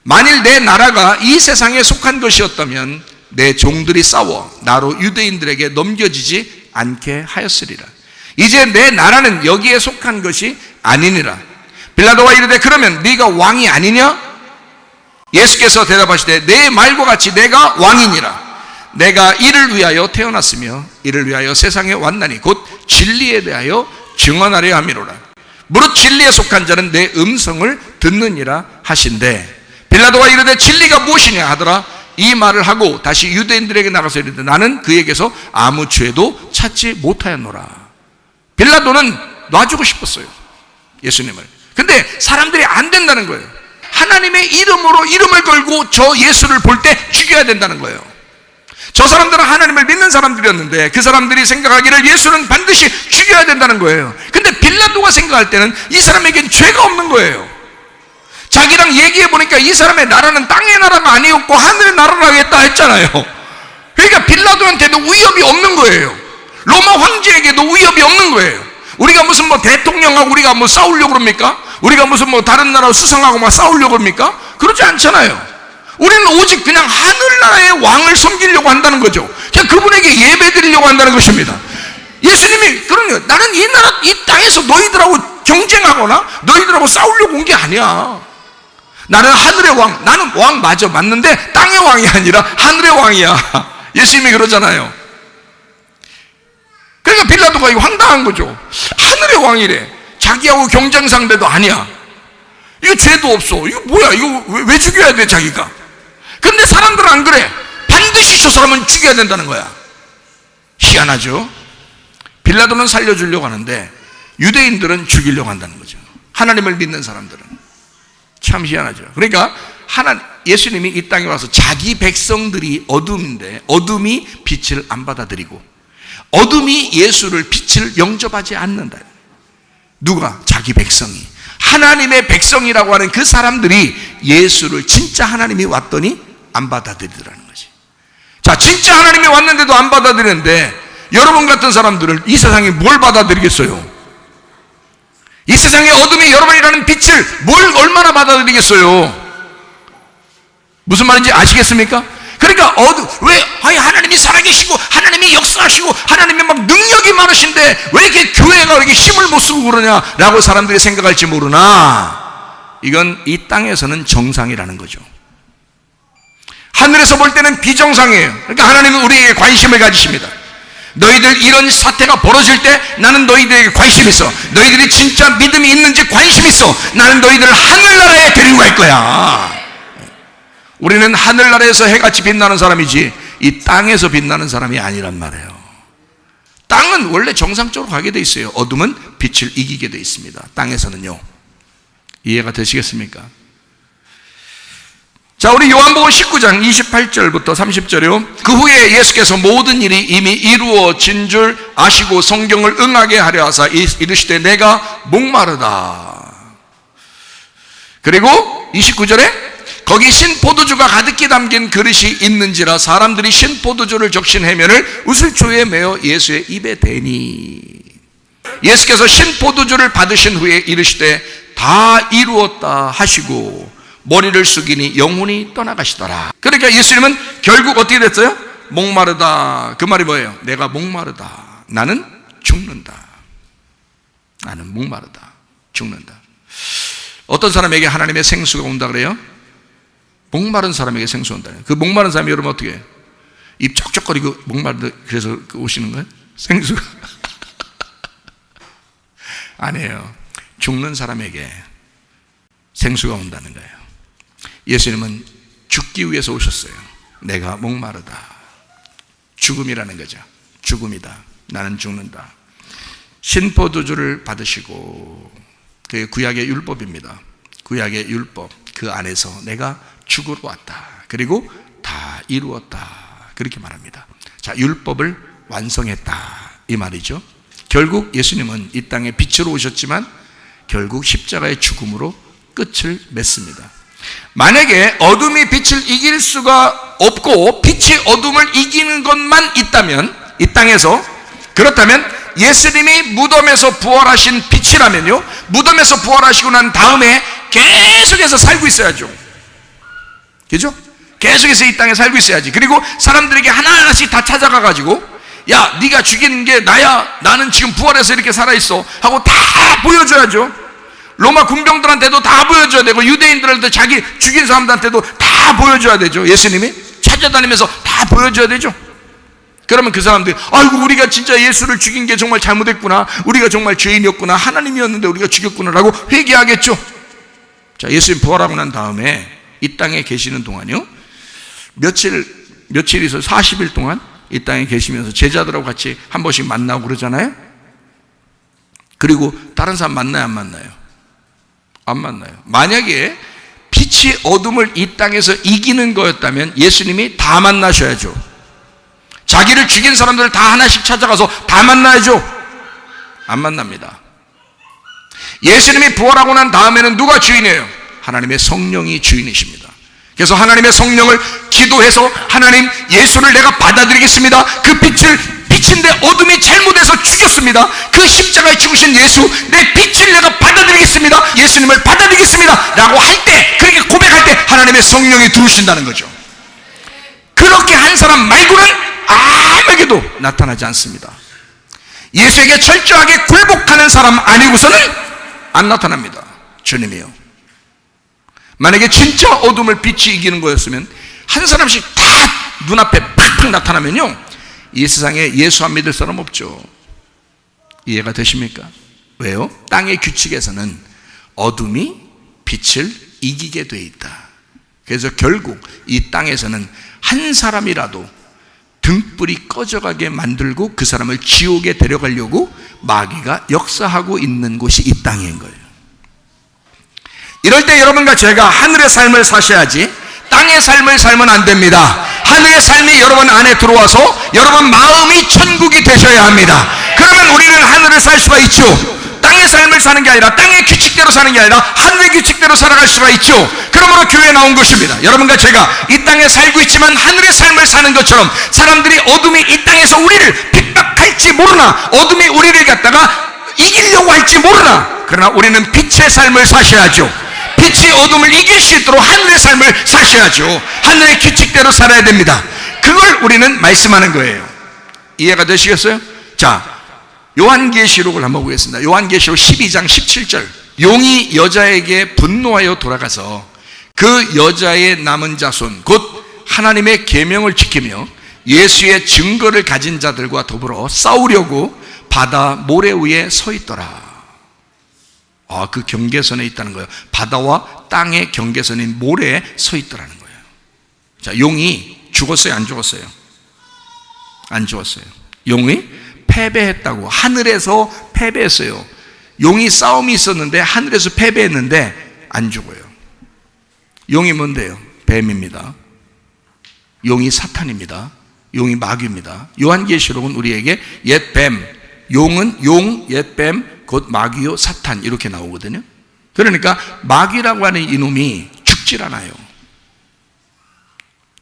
만일 내 나라가 이 세상에 속한 것이었다면 내 종들이 싸워 나로 유대인들에게 넘겨지지 않게 하였으리라. 이제 내 나라는 여기에 속한 것이 아니니라. 빌라도가 이르되 그러면 네가 왕이 아니냐? 예수께서 대답하시되 내 말과 같이 내가 왕이니라. 내가 이를 위하여 태어났으며 이를 위하여 세상에 왔나니 곧 진리에 대하여 증언하려 함이로라. 무릇 진리에 속한 자는 내 음성을 듣느니라 하신대. 빌라도가 이르되 진리가 무엇이냐 하더라. 이 말을 하고 다시 유대인들에게 나가서 이르되 나는 그에게서 아무 죄도 찾지 못하였노라. 빌라도는 놔주고 싶었어요, 예수님을. 근데 사람들이 안 된다는 거예요. 하나님의 이름으로 이름을 걸고 저 예수를 볼 때 죽여야 된다는 거예요. 저 사람들은 하나님을 믿는 사람들이었는데 그 사람들이 생각하기를 예수는 반드시 죽여야 된다는 거예요. 근데 빌라도가 생각할 때는 이 사람에겐 죄가 없는 거예요. 자기랑 얘기해 보니까 이 사람의 나라는 땅의 나라가 아니었고 하늘의 나라라 하겠다 했잖아요. 그러니까 빌라도한테도 위협이 없는 거예요. 로마 황제에게도 위협이 없는 거예요. 우리가 무슨 대통령하고 우리가 싸우려고 그럽니까? 우리가 무슨 다른 나라 수상하고 막 싸우려고 그럽니까? 그렇지 않잖아요. 우리는 오직 그냥 하늘나라의 왕을 섬기려고 한다는 거죠. 그냥 그분에게 예배 드리려고 한다는 것입니다. 예수님이 그런 거예요. 나는 이 나라, 이 땅에서 너희들하고 경쟁하거나 너희들하고 싸우려고 온 게 아니야. 나는 하늘의 왕, 나는 왕 맞아, 맞는데 땅의 왕이 아니라 하늘의 왕이야. 예수님이 그러잖아요. 그러니까 빌라도가 이거 황당한 거죠. 하늘의 왕이래. 자기하고 경쟁 상대도 아니야. 이거 죄도 없어. 이거 뭐야? 이거 왜 죽여야 돼, 자기가? 근데 사람들은 안 그래. 반드시 저 사람은 죽여야 된다는 거야. 희한하죠? 빌라도는 살려주려고 하는데 유대인들은 죽이려고 한다는 거죠. 하나님을 믿는 사람들은. 참 희한하죠. 그러니까 예수님이 이 땅에 와서 자기 백성들이 어둠인데 어둠이 빛을 안 받아들이고 어둠이 예수를 빛을 영접하지 않는다. 누가? 자기 백성이. 하나님의 백성이라고 하는 그 사람들이 예수를 진짜 하나님이 왔더니 안 받아들이더라는 거지. 자, 진짜 하나님이 왔는데도 안 받아들이는데 여러분 같은 사람들은 이 세상에 뭘 받아들이겠어요? 이 세상의 어둠이 여러분이라는 빛을 얼마나 받아들이겠어요? 무슨 말인지 아시겠습니까? 그러니까 왜 하나님이 살아계시고 하나님이 역사하시고 하나님의 막 능력이 많으신데 왜 이렇게 교회가 이렇게 힘을 못 쓰고 그러냐라고 사람들이 생각할지 모르나 이건 이 땅에서는 정상이라는 거죠. 하늘에서 볼 때는 비정상이에요. 그러니까 하나님은 우리에게 관심을 가지십니다. 너희들 이런 사태가 벌어질 때 나는 너희들에게 관심 있어. 너희들이 진짜 믿음이 있는지 관심 있어. 나는 너희들을 하늘나라에 데리고 갈 거야. 우리는 하늘나라에서 해같이 빛나는 사람이지 이 땅에서 빛나는 사람이 아니란 말이에요. 땅은 원래 정상적으로 가게 돼 있어요. 어둠은 빛을 이기게 돼 있습니다. 땅에서는요. 이해가 되시겠습니까? 자, 우리 요한복음 19장 28절부터 30절이요. 그 후에 예수께서 모든 일이 이미 이루어진 줄 아시고 성경을 응하게 하려 하사 이르시되 내가 목마르다. 그리고 29절에 거기 신포도주가 가득히 담긴 그릇이 있는지라 사람들이 신포도주를 적신 해면을 우슬초에 메어 예수의 입에 대니 예수께서 신포도주를 받으신 후에 이르시되 다 이루었다 하시고 머리를 숙이니 영혼이 떠나가시더라. 그러니까 예수님은 결국 어떻게 됐어요? 목마르다. 그 말이 뭐예요? 내가 목마르다. 나는 죽는다. 나는 목마르다. 죽는다. 어떤 사람에게 하나님의 생수가 온다 그래요? 목마른 사람에게 생수 온다. 그 목마른 사람이 여러분 어떻게 해요? 입 쩍쩍거리고 목마르다 그래서 오시는 거예요? 생수가 아니에요. 죽는 사람에게 생수가 온다는 거예요. 예수님은 죽기 위해서 오셨어요. 내가 목마르다. 죽음이라는 거죠. 죽음이다. 나는 죽는다. 신포도주를 받으시고 그게 구약의 율법입니다. 구약의 율법 그 안에서 내가 죽으러 왔다. 그리고 다 이루었다. 그렇게 말합니다. 자, 율법을 완성했다. 이 말이죠. 결국 예수님은 이 땅에 빛으로 오셨지만 결국 십자가의 죽음으로 끝을 맺습니다. 만약에 어둠이 빛을 이길 수가 없고 빛이 어둠을 이기는 것만 있다면, 이 땅에서, 그렇다면 예수님이 무덤에서 부활하신 빛이라면요, 무덤에서 부활하시고 난 다음에 계속해서 살고 있어야죠. 그죠? 계속해서 이 땅에 살고 있어야지. 그리고 사람들에게 하나하나씩 다 찾아가 가지고, 야, 네가 죽이는 게 나야, 나는 지금 부활해서 이렇게 살아있어 하고 다 보여줘야죠. 로마 군병들한테도 다 보여줘야 되고, 유대인들한테 자기 죽인 사람들한테도 다 보여줘야 되죠. 예수님이 찾아다니면서 다 보여줘야 되죠. 그러면 그 사람들이, 아이고, 우리가 진짜 예수를 죽인 게 정말 잘못했구나, 우리가 정말 죄인이었구나, 하나님이었는데 우리가 죽였구나 라고 회개하겠죠. 자, 예수님 부활하고 난 다음에 이 땅에 계시는 동안요, 며칠 있어요. 40일 동안 이 땅에 계시면서 제자들하고 같이 한 번씩 만나고 그러잖아요. 그리고 다른 사람 만나요, 안 만나요? 안 만나요. 만약에 빛이 어둠을 이 땅에서 이기는 거였다면 예수님이 다 만나셔야죠. 자기를 죽인 사람들을 다 하나씩 찾아가서 다 만나야죠. 안 만납니다. 예수님이 부활하고 난 다음에는 누가 주인이에요? 하나님의 성령이 주인이십니다. 그래서 하나님의 성령을 기도해서, 하나님, 예수를 내가 받아들이겠습니다. 그 빛을 비친데 어둠이 잘못해서 죽였습니다. 그 십자가에 죽으신 예수, 내 빛을 내가 받아들이겠습니다. 예수님을 받아들이겠습니다 라고 할 때, 그렇게 고백할 때 하나님의 성령이 들어오신다는 거죠. 그렇게 한 사람 말고는 아무에게도 나타나지 않습니다. 예수에게 철저하게 굴복하는 사람 아니고서는 안 나타납니다. 주님이요. 만약에 진짜 어둠을 빛이 이기는 거였으면 한 사람씩 다 눈앞에 팍팍 나타나면요, 이 세상에 예수 안 믿을 사람 없죠. 이해가 되십니까? 왜요? 땅의 규칙에서는 어둠이 빛을 이기게 돼 있다. 그래서 결국 이 땅에서는 한 사람이라도 등불이 꺼져가게 만들고 그 사람을 지옥에 데려가려고 마귀가 역사하고 있는 곳이 이 땅인 거예요. 이럴 때 여러분과 제가 하늘의 삶을 사셔야지 땅의 삶을 살면 안 됩니다. 하늘의 삶이 여러분 안에 들어와서 여러분 마음이 천국이 되셔야 합니다. 그러면 우리는 하늘을 살 수가 있죠. 땅의 삶을 사는 게 아니라, 땅의 규칙대로 사는 게 아니라 하늘의 규칙대로 살아갈 수가 있죠. 그러므로 교회에 나온 것입니다. 여러분과 제가 이 땅에 살고 있지만 하늘의 삶을 사는 것처럼 사람들이 어둠이 이 땅에서 우리를 핍박할지 모르나, 어둠이 우리를 갖다가 이기려고 할지 모르나, 그러나 우리는 빛의 삶을 사셔야죠. 빛이 어둠을 이길 수 있도록 하늘의 삶을 사셔야죠. 하늘의 규칙대로 살아야 됩니다. 그걸 우리는 말씀하는 거예요. 이해가 되시겠어요? 자, 요한계시록을 한번 보겠습니다. 요한계시록 12장 17절. 용이 여자에게 분노하여 돌아가서 그 여자의 남은 자손, 곧 하나님의 계명을 지키며 예수의 증거를 가진 자들과 더불어 싸우려고 바다 모래 위에 서 있더라. 그 경계선에 있다는 거예요. 바다와 땅의 경계선인 모래에 서 있더라는 거예요. 자, 용이 죽었어요, 안 죽었어요? 안 죽었어요. 용이 패배했다고. 하늘에서 패배했어요. 용이 싸움이 있었는데 하늘에서 패배했는데 안 죽어요. 용이 뭔데요? 뱀입니다. 용이 사탄입니다. 용이 마귀입니다. 요한계시록은 우리에게 옛 뱀, 용은 용, 옛 뱀, 곧 마귀요 사탄, 이렇게 나오거든요. 그러니까 마귀라고 하는 이놈이 죽질 않아요.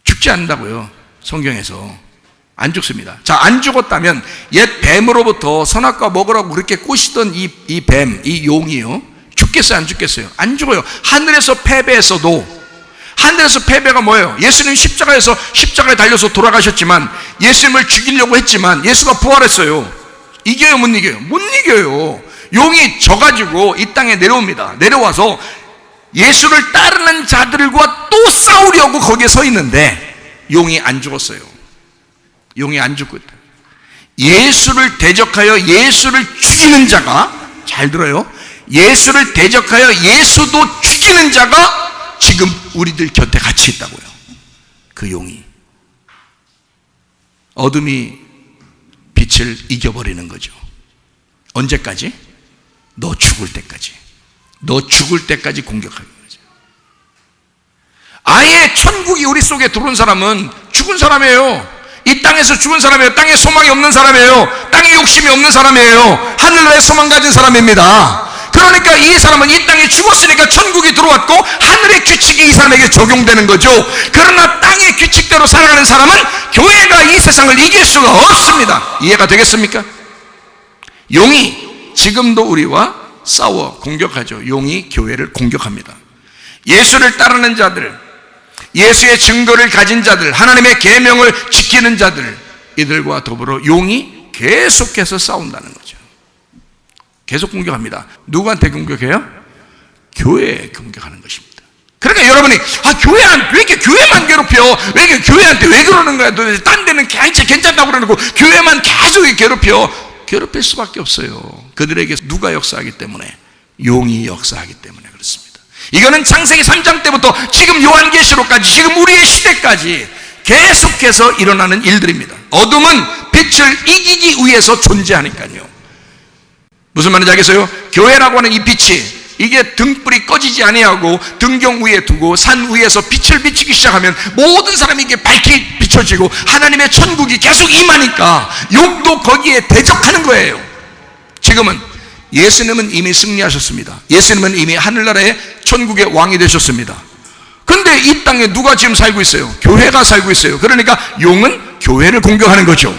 죽지 않는다고요. 성경에서 안 죽습니다. 자, 안 죽었다면 옛 뱀으로부터 선악과 먹으라고 그렇게 꼬시던 이 뱀, 이 용이요, 죽겠어요, 안 죽겠어요? 안 죽어요. 하늘에서 패배했어도. 하늘에서 패배가 뭐예요? 예수님 십자가에 달려서 돌아가셨지만, 예수님을 죽이려고 했지만 예수가 부활했어요. 이겨요, 못 이겨요? 못 이겨요. 용이 져가지고 이 땅에 내려옵니다. 내려와서 예수를 따르는 자들과 또 싸우려고 거기에 서 있는데 용이 안 죽었어요. 용이 안 죽고 있다. 예수를 대적하여 예수를 죽이는 자가, 잘 들어요, 예수를 대적하여 예수도 죽이는 자가 지금 우리들 곁에 같이 있다고요. 그 용이. 어둠이 빛을 이겨버리는 거죠. 언제까지? 너 죽을 때까지. 너 죽을 때까지 공격하는 거죠. 아예 천국이 우리 속에 들어온 사람은 죽은 사람이에요. 이 땅에서 죽은 사람이에요. 땅에 소망이 없는 사람이에요. 땅에 욕심이 없는 사람이에요. 하늘나라에 소망 가진 사람입니다. 그러니까 이 사람은 이 땅에 죽었으니까 천국이 들어왔고 하늘의 규칙이 이 사람에게 적용되는 거죠. 그러나 땅의 규칙대로 살아가는 사람은 교회가 이 세상을 이길 수가 없습니다. 이해가 되겠습니까? 용이 지금도 우리와 싸워 공격하죠. 용이 교회를 공격합니다. 예수를 따르는 자들, 예수의 증거를 가진 자들, 하나님의 계명을 지키는 자들, 이들과 더불어 용이 계속해서 싸운다는 거죠. 계속 공격합니다. 누구한테 공격해요? 교회에 공격하는 것입니다. 그러니까 여러분이 왜 이렇게 교회만 괴롭혀? 왜 이렇게 교회한테 왜 그러는 거야? 도대체 딴 데는 괜찮다고 그러고 교회만 계속 괴롭힐 수밖에 없어요. 그들에게 누가 역사하기 때문에? 용이 역사하기 때문에 그렇습니다. 이거는 창세기 3장 때부터 지금 요한계시록까지, 지금 우리의 시대까지 계속해서 일어나는 일들입니다. 어둠은 빛을 이기기 위해서 존재하니까요. 무슨 말인지 알겠어요? 교회라고 하는 이 빛이, 이게 등불이 꺼지지 아니하고 등경 위에 두고 산 위에서 빛을 비추기 시작하면 모든 사람이 이게 밝게 비춰지고 하나님의 천국이 계속 임하니까 욕도 거기에 대적하는 거예요. 지금은 예수님은 이미 승리하셨습니다. 예수님은 이미 하늘나라의 천국의 왕이 되셨습니다. 근데 이 땅에 누가 지금 살고 있어요? 교회가 살고 있어요. 그러니까 용은 교회를 공격하는 거죠.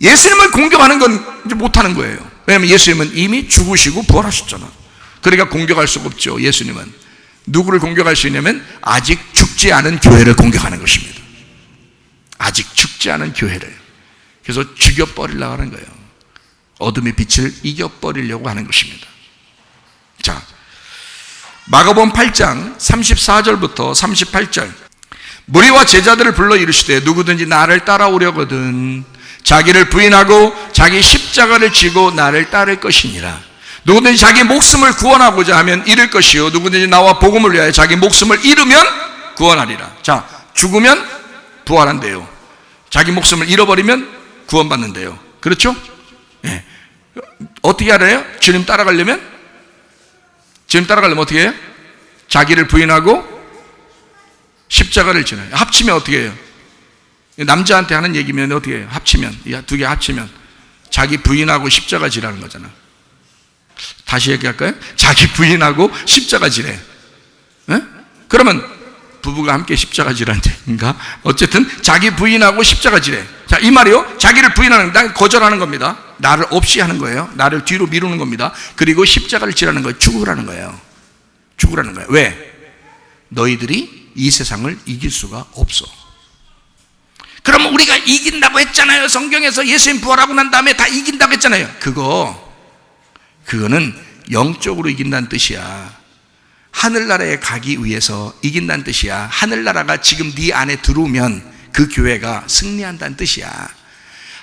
예수님을 공격하는 건 이제 못하는 거예요. 왜냐하면 예수님은 이미 죽으시고 부활하셨잖아. 그러니까 공격할 수가 없죠. 예수님은 누구를 공격할 수 있냐면 아직 죽지 않은 교회를 공격하는 것입니다. 아직 죽지 않은 교회를. 그래서 죽여버리려고 하는 거예요. 어둠의 빛을 이겨버리려고 하는 것입니다. 자, 마가복음 8장 34절부터 38절. 무리와 제자들을 불러 이르시되 누구든지 나를 따라오려거든 자기를 부인하고 자기 십자가를 지고 나를 따를 것이니라. 누구든지 자기 목숨을 구원하고자 하면 잃을 것이요 누구든지 나와 복음을 위하여 자기 목숨을 잃으면 구원하리라. 자, 죽으면 부활한대요. 자기 목숨을 잃어버리면 구원받는대요. 그렇죠? 예. 어떻게 알아요? 주님 따라가려면 어떻게 해요? 자기를 부인하고 십자가를 지나요. 합치면 어떻게 해요? 남자한테 하는 얘기면 어떻게 해요? 합치면, 두 개 합치면 자기 부인하고 십자가 지라는 거잖아. 다시 얘기할까요? 자기 부인하고 십자가 지래. 에? 그러면 부부가 함께 십자가 지라는 얘기인가? 어쨌든 자기 부인하고 십자가 지래. 자, 이 말이요, 자기를 부인하는, 날 거절하는 겁니다. 나를 없이 하는 거예요. 나를 뒤로 미루는 겁니다. 그리고 십자가를 지라는 거예요. 죽으라는 거예요. 죽으라는 거예요. 왜? 너희들이 이 세상을 이길 수가 없어. 그러면 우리가 이긴다고 했잖아요. 성경에서 예수님 부활하고 난 다음에 다 이긴다고 했잖아요. 그거는 영적으로 이긴다는 뜻이야. 하늘나라에 가기 위해서 이긴다는 뜻이야. 하늘나라가 지금 네 안에 들어오면 그 교회가 승리한다는 뜻이야.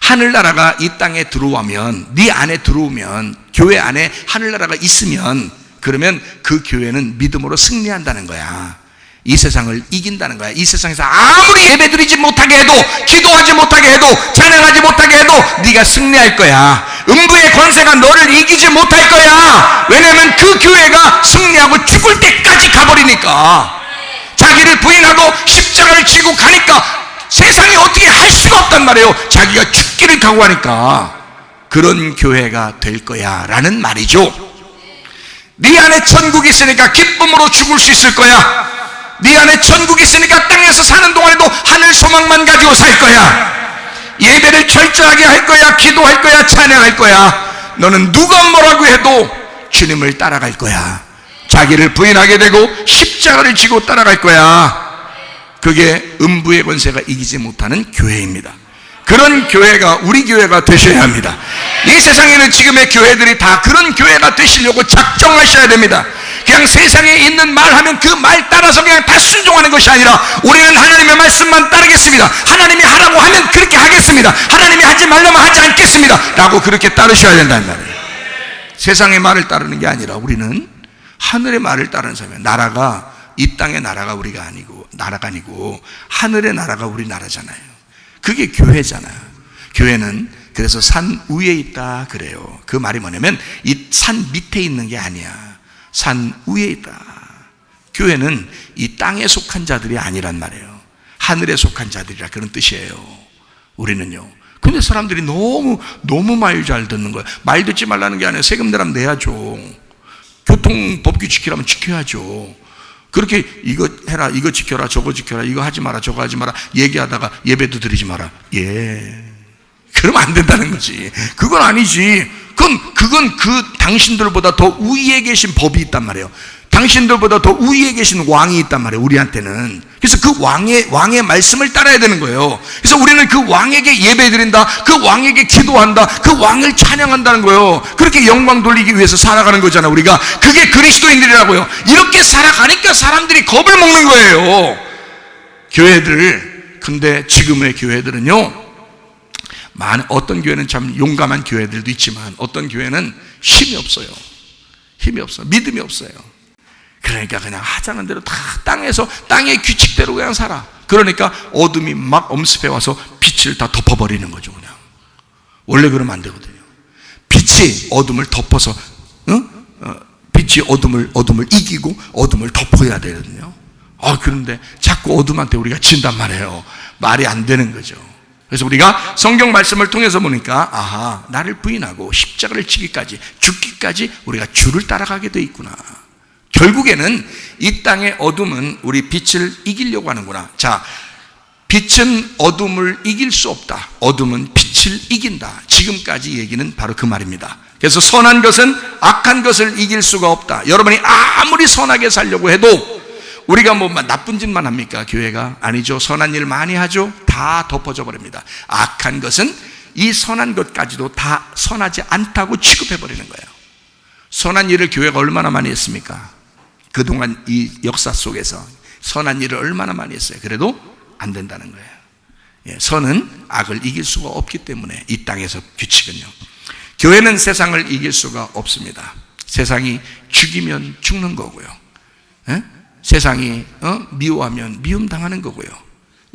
하늘나라가 이 땅에 들어오면, 네 안에 들어오면, 교회 안에 하늘나라가 있으면, 그러면 그 교회는 믿음으로 승리한다는 거야. 이 세상을 이긴다는 거야. 이 세상에서 아무리 예배드리지 못하게 해도, 기도하지 못하게 해도, 찬양하지 못하게 해도 네가 승리할 거야. 음부의 권세가 너를 이기지 못할 거야. 왜냐하면 그 교회가 승리하고 죽을 때까지 가버리니까. 자기를 부인하고 십자가를 지고 가니까 세상이 어떻게 할 수가 없단 말이에요. 자기가 죽기를 각오하니까. 그런 교회가 될 거야 라는 말이죠. 네 안에 천국이 있으니까 기쁨으로 죽을 수 있을 거야. 네 안에 천국이 있으니까 땅에서 사는 동안에도 하늘 소망만 가지고 살 거야. 예배를 철저하게 할 거야. 기도할 거야. 찬양할 거야. 너는 누가 뭐라고 해도 주님을 따라갈 거야. 자기를 부인하게 되고 십자가를 지고 따라갈 거야. 그게 음부의 권세가 이기지 못하는 교회입니다. 그런 교회가 우리 교회가 되셔야 합니다. 이 세상에는 지금의 교회들이 다 그런 교회가 되시려고 작정하셔야 됩니다. 그냥 세상에 있는 말 하면 그 말 따라서 그냥 다 순종하는 것이 아니라 우리는 하나님의 말씀만 따르겠습니다. 하나님이 하라고 하면 그렇게 하겠습니다. 하나님이 하지 말라면 하지 않겠습니다 라고 그렇게 따르셔야 된다는 말이에요. 세상의 말을 따르는 게 아니라 우리는 하늘의 말을 따르는 사람이에요. 나라가 이 땅의 나라가 우리가 아니고, 나라가 아니고 하늘의 나라가 우리 나라잖아요. 그게 교회잖아요. 교회는 그래서 산 위에 있다 그래요. 그 말이 뭐냐면 이 산 밑에 있는 게 아니야. 산 위에 있다. 교회는 이 땅에 속한 자들이 아니란 말이에요. 하늘에 속한 자들이라, 그런 뜻이에요. 우리는요. 근데 사람들이 너무 말 잘 듣는 거예요. 말 듣지 말라는 게 아니라 세금 내야죠. 교통법규 지키라면 지켜야죠. 그렇게 이거 해라, 이거 지켜라, 저거 지켜라, 이거 하지 마라, 저거 하지 마라 얘기하다가 예배도 드리지 마라. 그러면 안 된다는 거지. 그건 아니지. 그건 당신들보다 더 우위에 계신 법이 있단 말이에요. 당신들보다 더 우위에 계신 왕이 있단 말이에요, 우리한테는. 그래서 그 왕의 말씀을 따라야 되는 거예요. 그래서 우리는 그 왕에게 예배드린다, 그 왕에게 기도한다, 그 왕을 찬양한다는 거예요. 그렇게 영광 돌리기 위해서 살아가는 거잖아, 우리가. 그게 그리스도인들이라고요. 이렇게 살아가니까 사람들이 겁을 먹는 거예요, 교회들. 근데 지금의 교회들은요, 어떤 교회는 참 용감한 교회들도 있지만 어떤 교회는 힘이 없어요. 믿음이 없어요. 그러니까 그냥 하자는 대로 다 땅의 규칙대로 그냥 살아. 그러니까 어둠이 막 엄습해 와서 빛을 다 덮어버리는 거죠, 그냥. 원래 그러면 안 되거든요. 빛이 어둠을 덮어서, 빛이 어둠을 이기고 어둠을 덮어야 되거든요. 그런데 자꾸 어둠한테 우리가 진단 말이에요. 말이 안 되는 거죠. 그래서 우리가 성경 말씀을 통해서 보니까, 나를 부인하고 십자가를 지기까지, 죽기까지 우리가 주를 따라가게 돼 있구나. 결국에는 이 땅의 어둠은 우리 빛을 이기려고 하는구나. 자, 빛은 어둠을 이길 수 없다. 어둠은 빛을 이긴다. 지금까지 얘기는 바로 그 말입니다. 그래서 선한 것은 악한 것을 이길 수가 없다. 여러분이 아무리 선하게 살려고 해도 우리가 나쁜 짓만 합니까? 교회가? 아니죠. 선한 일 많이 하죠. 다 덮어져 버립니다. 악한 것은 이 선한 것까지도 다 선하지 않다고 취급해 버리는 거예요. 선한 일을 교회가 얼마나 많이 했습니까? 그동안 이 역사 속에서 선한 일을 얼마나 많이 했어요. 그래도 안 된다는 거예요. 선은 악을 이길 수가 없기 때문에 이 땅에서 규칙은요. 교회는 세상을 이길 수가 없습니다. 세상이 죽이면 죽는 거고요. 세상이 미워하면 미움당하는 거고요.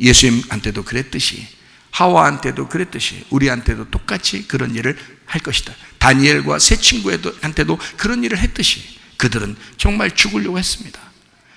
예수님한테도 그랬듯이, 하와한테도 그랬듯이 우리한테도 똑같이 그런 일을 할 것이다. 다니엘과 세 친구한테도 그런 일을 했듯이 그들은 정말 죽으려고 했습니다.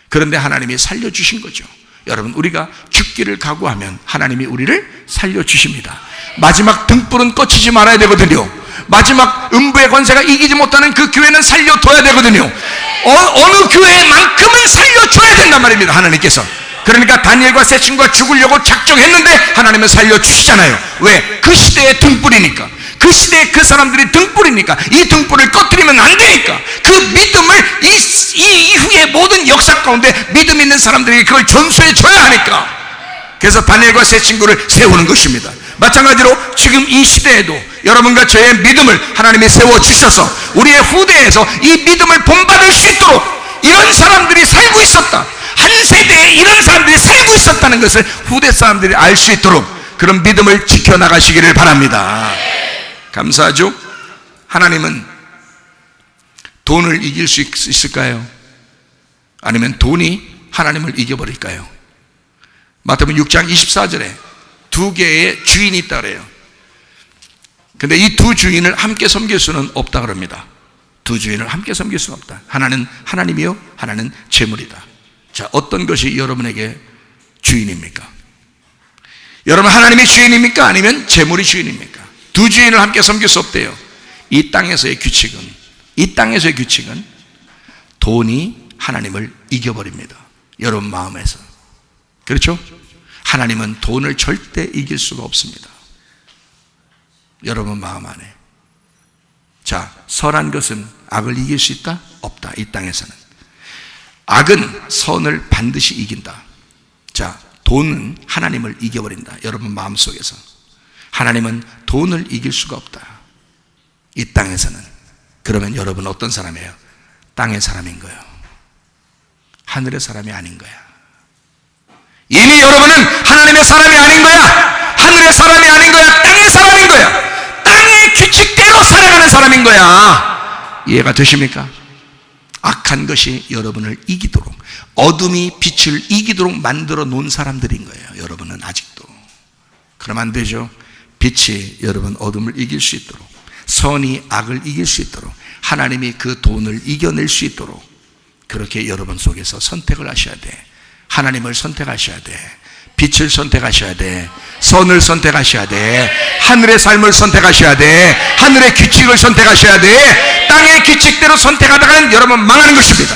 그런데 하나님이 살려주신 거죠. 여러분, 우리가 죽기를 각오하면 하나님이 우리를 살려주십니다. 마지막 등불은 꺼치지 말아야 되거든요. 마지막 음부의 권세가 이기지 못하는 그 교회는 살려둬야 되거든요. 어느 교회만큼은 살려줘야 된단 말입니다, 하나님께서. 그러니까 다니엘과 세 친구가 죽으려고 작정했는데 하나님은 살려주시잖아요. 왜? 그 시대의 등불이니까. 그 시대에 그 사람들이 등불이니까. 이 등불을 꺼뜨리면 안 되니까. 그 믿음을 이 이후의 모든 역사 가운데 믿음 있는 사람들에게 그걸 전수해 줘야 하니까. 그래서 다니엘과 세 친구를 세우는 것입니다. 마찬가지로 지금 이 시대에도 여러분과 저의 믿음을 하나님이 세워주셔서 우리의 후대에서 이 믿음을 본받을 수 있도록 이런 사람들이 살고 있었다, 한 세대에 이런 사람들이 살고 있었다는 것을 후대 사람들이 알 수 있도록 그런 믿음을 지켜나가시기를 바랍니다. 감사하죠? 하나님은 돈을 이길 수 있을까요? 아니면 돈이 하나님을 이겨버릴까요? 마태복음 6장 24절에 두 개의 주인이 있다 그래요. 근데 이 두 주인을 함께 섬길 수는 없다 그럽니다. 두 주인을 함께 섬길 수는 없다. 하나는 하나님이요, 하나는 재물이다. 자, 어떤 것이 여러분에게 주인입니까? 여러분, 하나님이 주인입니까? 아니면 재물이 주인입니까? 두 주인을 함께 섬길 수 없대요. 이 땅에서의 규칙은 돈이 하나님을 이겨버립니다. 여러분 마음에서. 그렇죠? 하나님은 돈을 절대 이길 수가 없습니다. 여러분 마음 안에. 자, 선한 것은 악을 이길 수 있다? 없다. 이 땅에서는. 악은 선을 반드시 이긴다. 자, 돈은 하나님을 이겨버린다. 여러분 마음속에서. 하나님은 돈을 이길 수가 없다. 이 땅에서는. 그러면 여러분 어떤 사람이에요? 땅의 사람인 거예요. 하늘의 사람이 아닌 거야. 이미 여러분은 하나님의 사람이 아닌 거야. 하늘의 사람이 아닌 거야. 땅의 사람인 거야. 땅의 규칙대로 살아가는 사람인 거야. 이해가 되십니까? 악한 것이 여러분을 이기도록, 어둠이 빛을 이기도록 만들어 놓은 사람들인 거예요. 여러분은 아직도. 그러면 안 되죠. 빛이 여러분 어둠을 이길 수 있도록, 선이 악을 이길 수 있도록, 하나님이 그 돈을 이겨낼 수 있도록 그렇게 여러분 속에서 선택을 하셔야 돼. 하나님을 선택하셔야 돼. 빛을 선택하셔야 돼. 선을 선택하셔야 돼. 하늘의 삶을 선택하셔야 돼. 하늘의 규칙을 선택하셔야 돼. 땅의 규칙대로 선택하다가는 여러분 망하는 것입니다.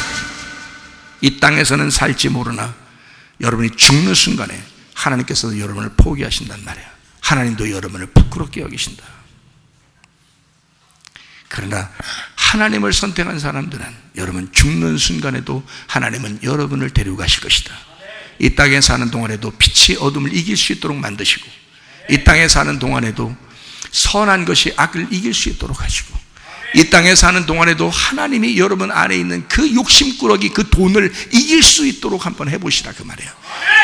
이 땅에서는 살지 모르나 여러분이 죽는 순간에 하나님께서도 여러분을 포기하신단 말이에요. 하나님도 여러분을 부끄럽게 여기신다. 그러나 하나님을 선택한 사람들은 여러분 죽는 순간에도 하나님은 여러분을 데리고 가실 것이다. 이 땅에 사는 동안에도 빛이 어둠을 이길 수 있도록 만드시고, 이 땅에 사는 동안에도 선한 것이 악을 이길 수 있도록 하시고, 이 땅에 사는 동안에도 하나님이 여러분 안에 있는 그 욕심꾸러기, 그 돈을 이길 수 있도록 한번 해보시라 그 말이에요.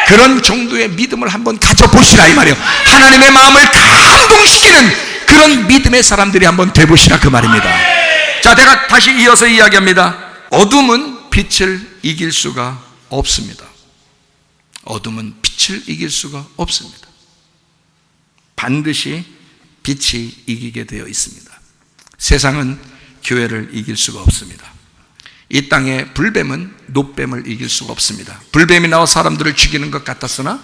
그런 정도의 믿음을 한번 가져보시라 이 말이에요. 하나님의 마음을 감동시키는 그런 믿음의 사람들이 한번 돼보시라 그 말입니다. 자, 내가 다시 이어서 이야기합니다. 어둠은 빛을 이길 수가 없습니다. 어둠은 빛을 이길 수가 없습니다. 반드시 빛이 이기게 되어 있습니다. 세상은 교회를 이길 수가 없습니다. 이 땅의 불뱀은 놋뱀을 이길 수가 없습니다. 불뱀이 나와 사람들을 죽이는 것 같았으나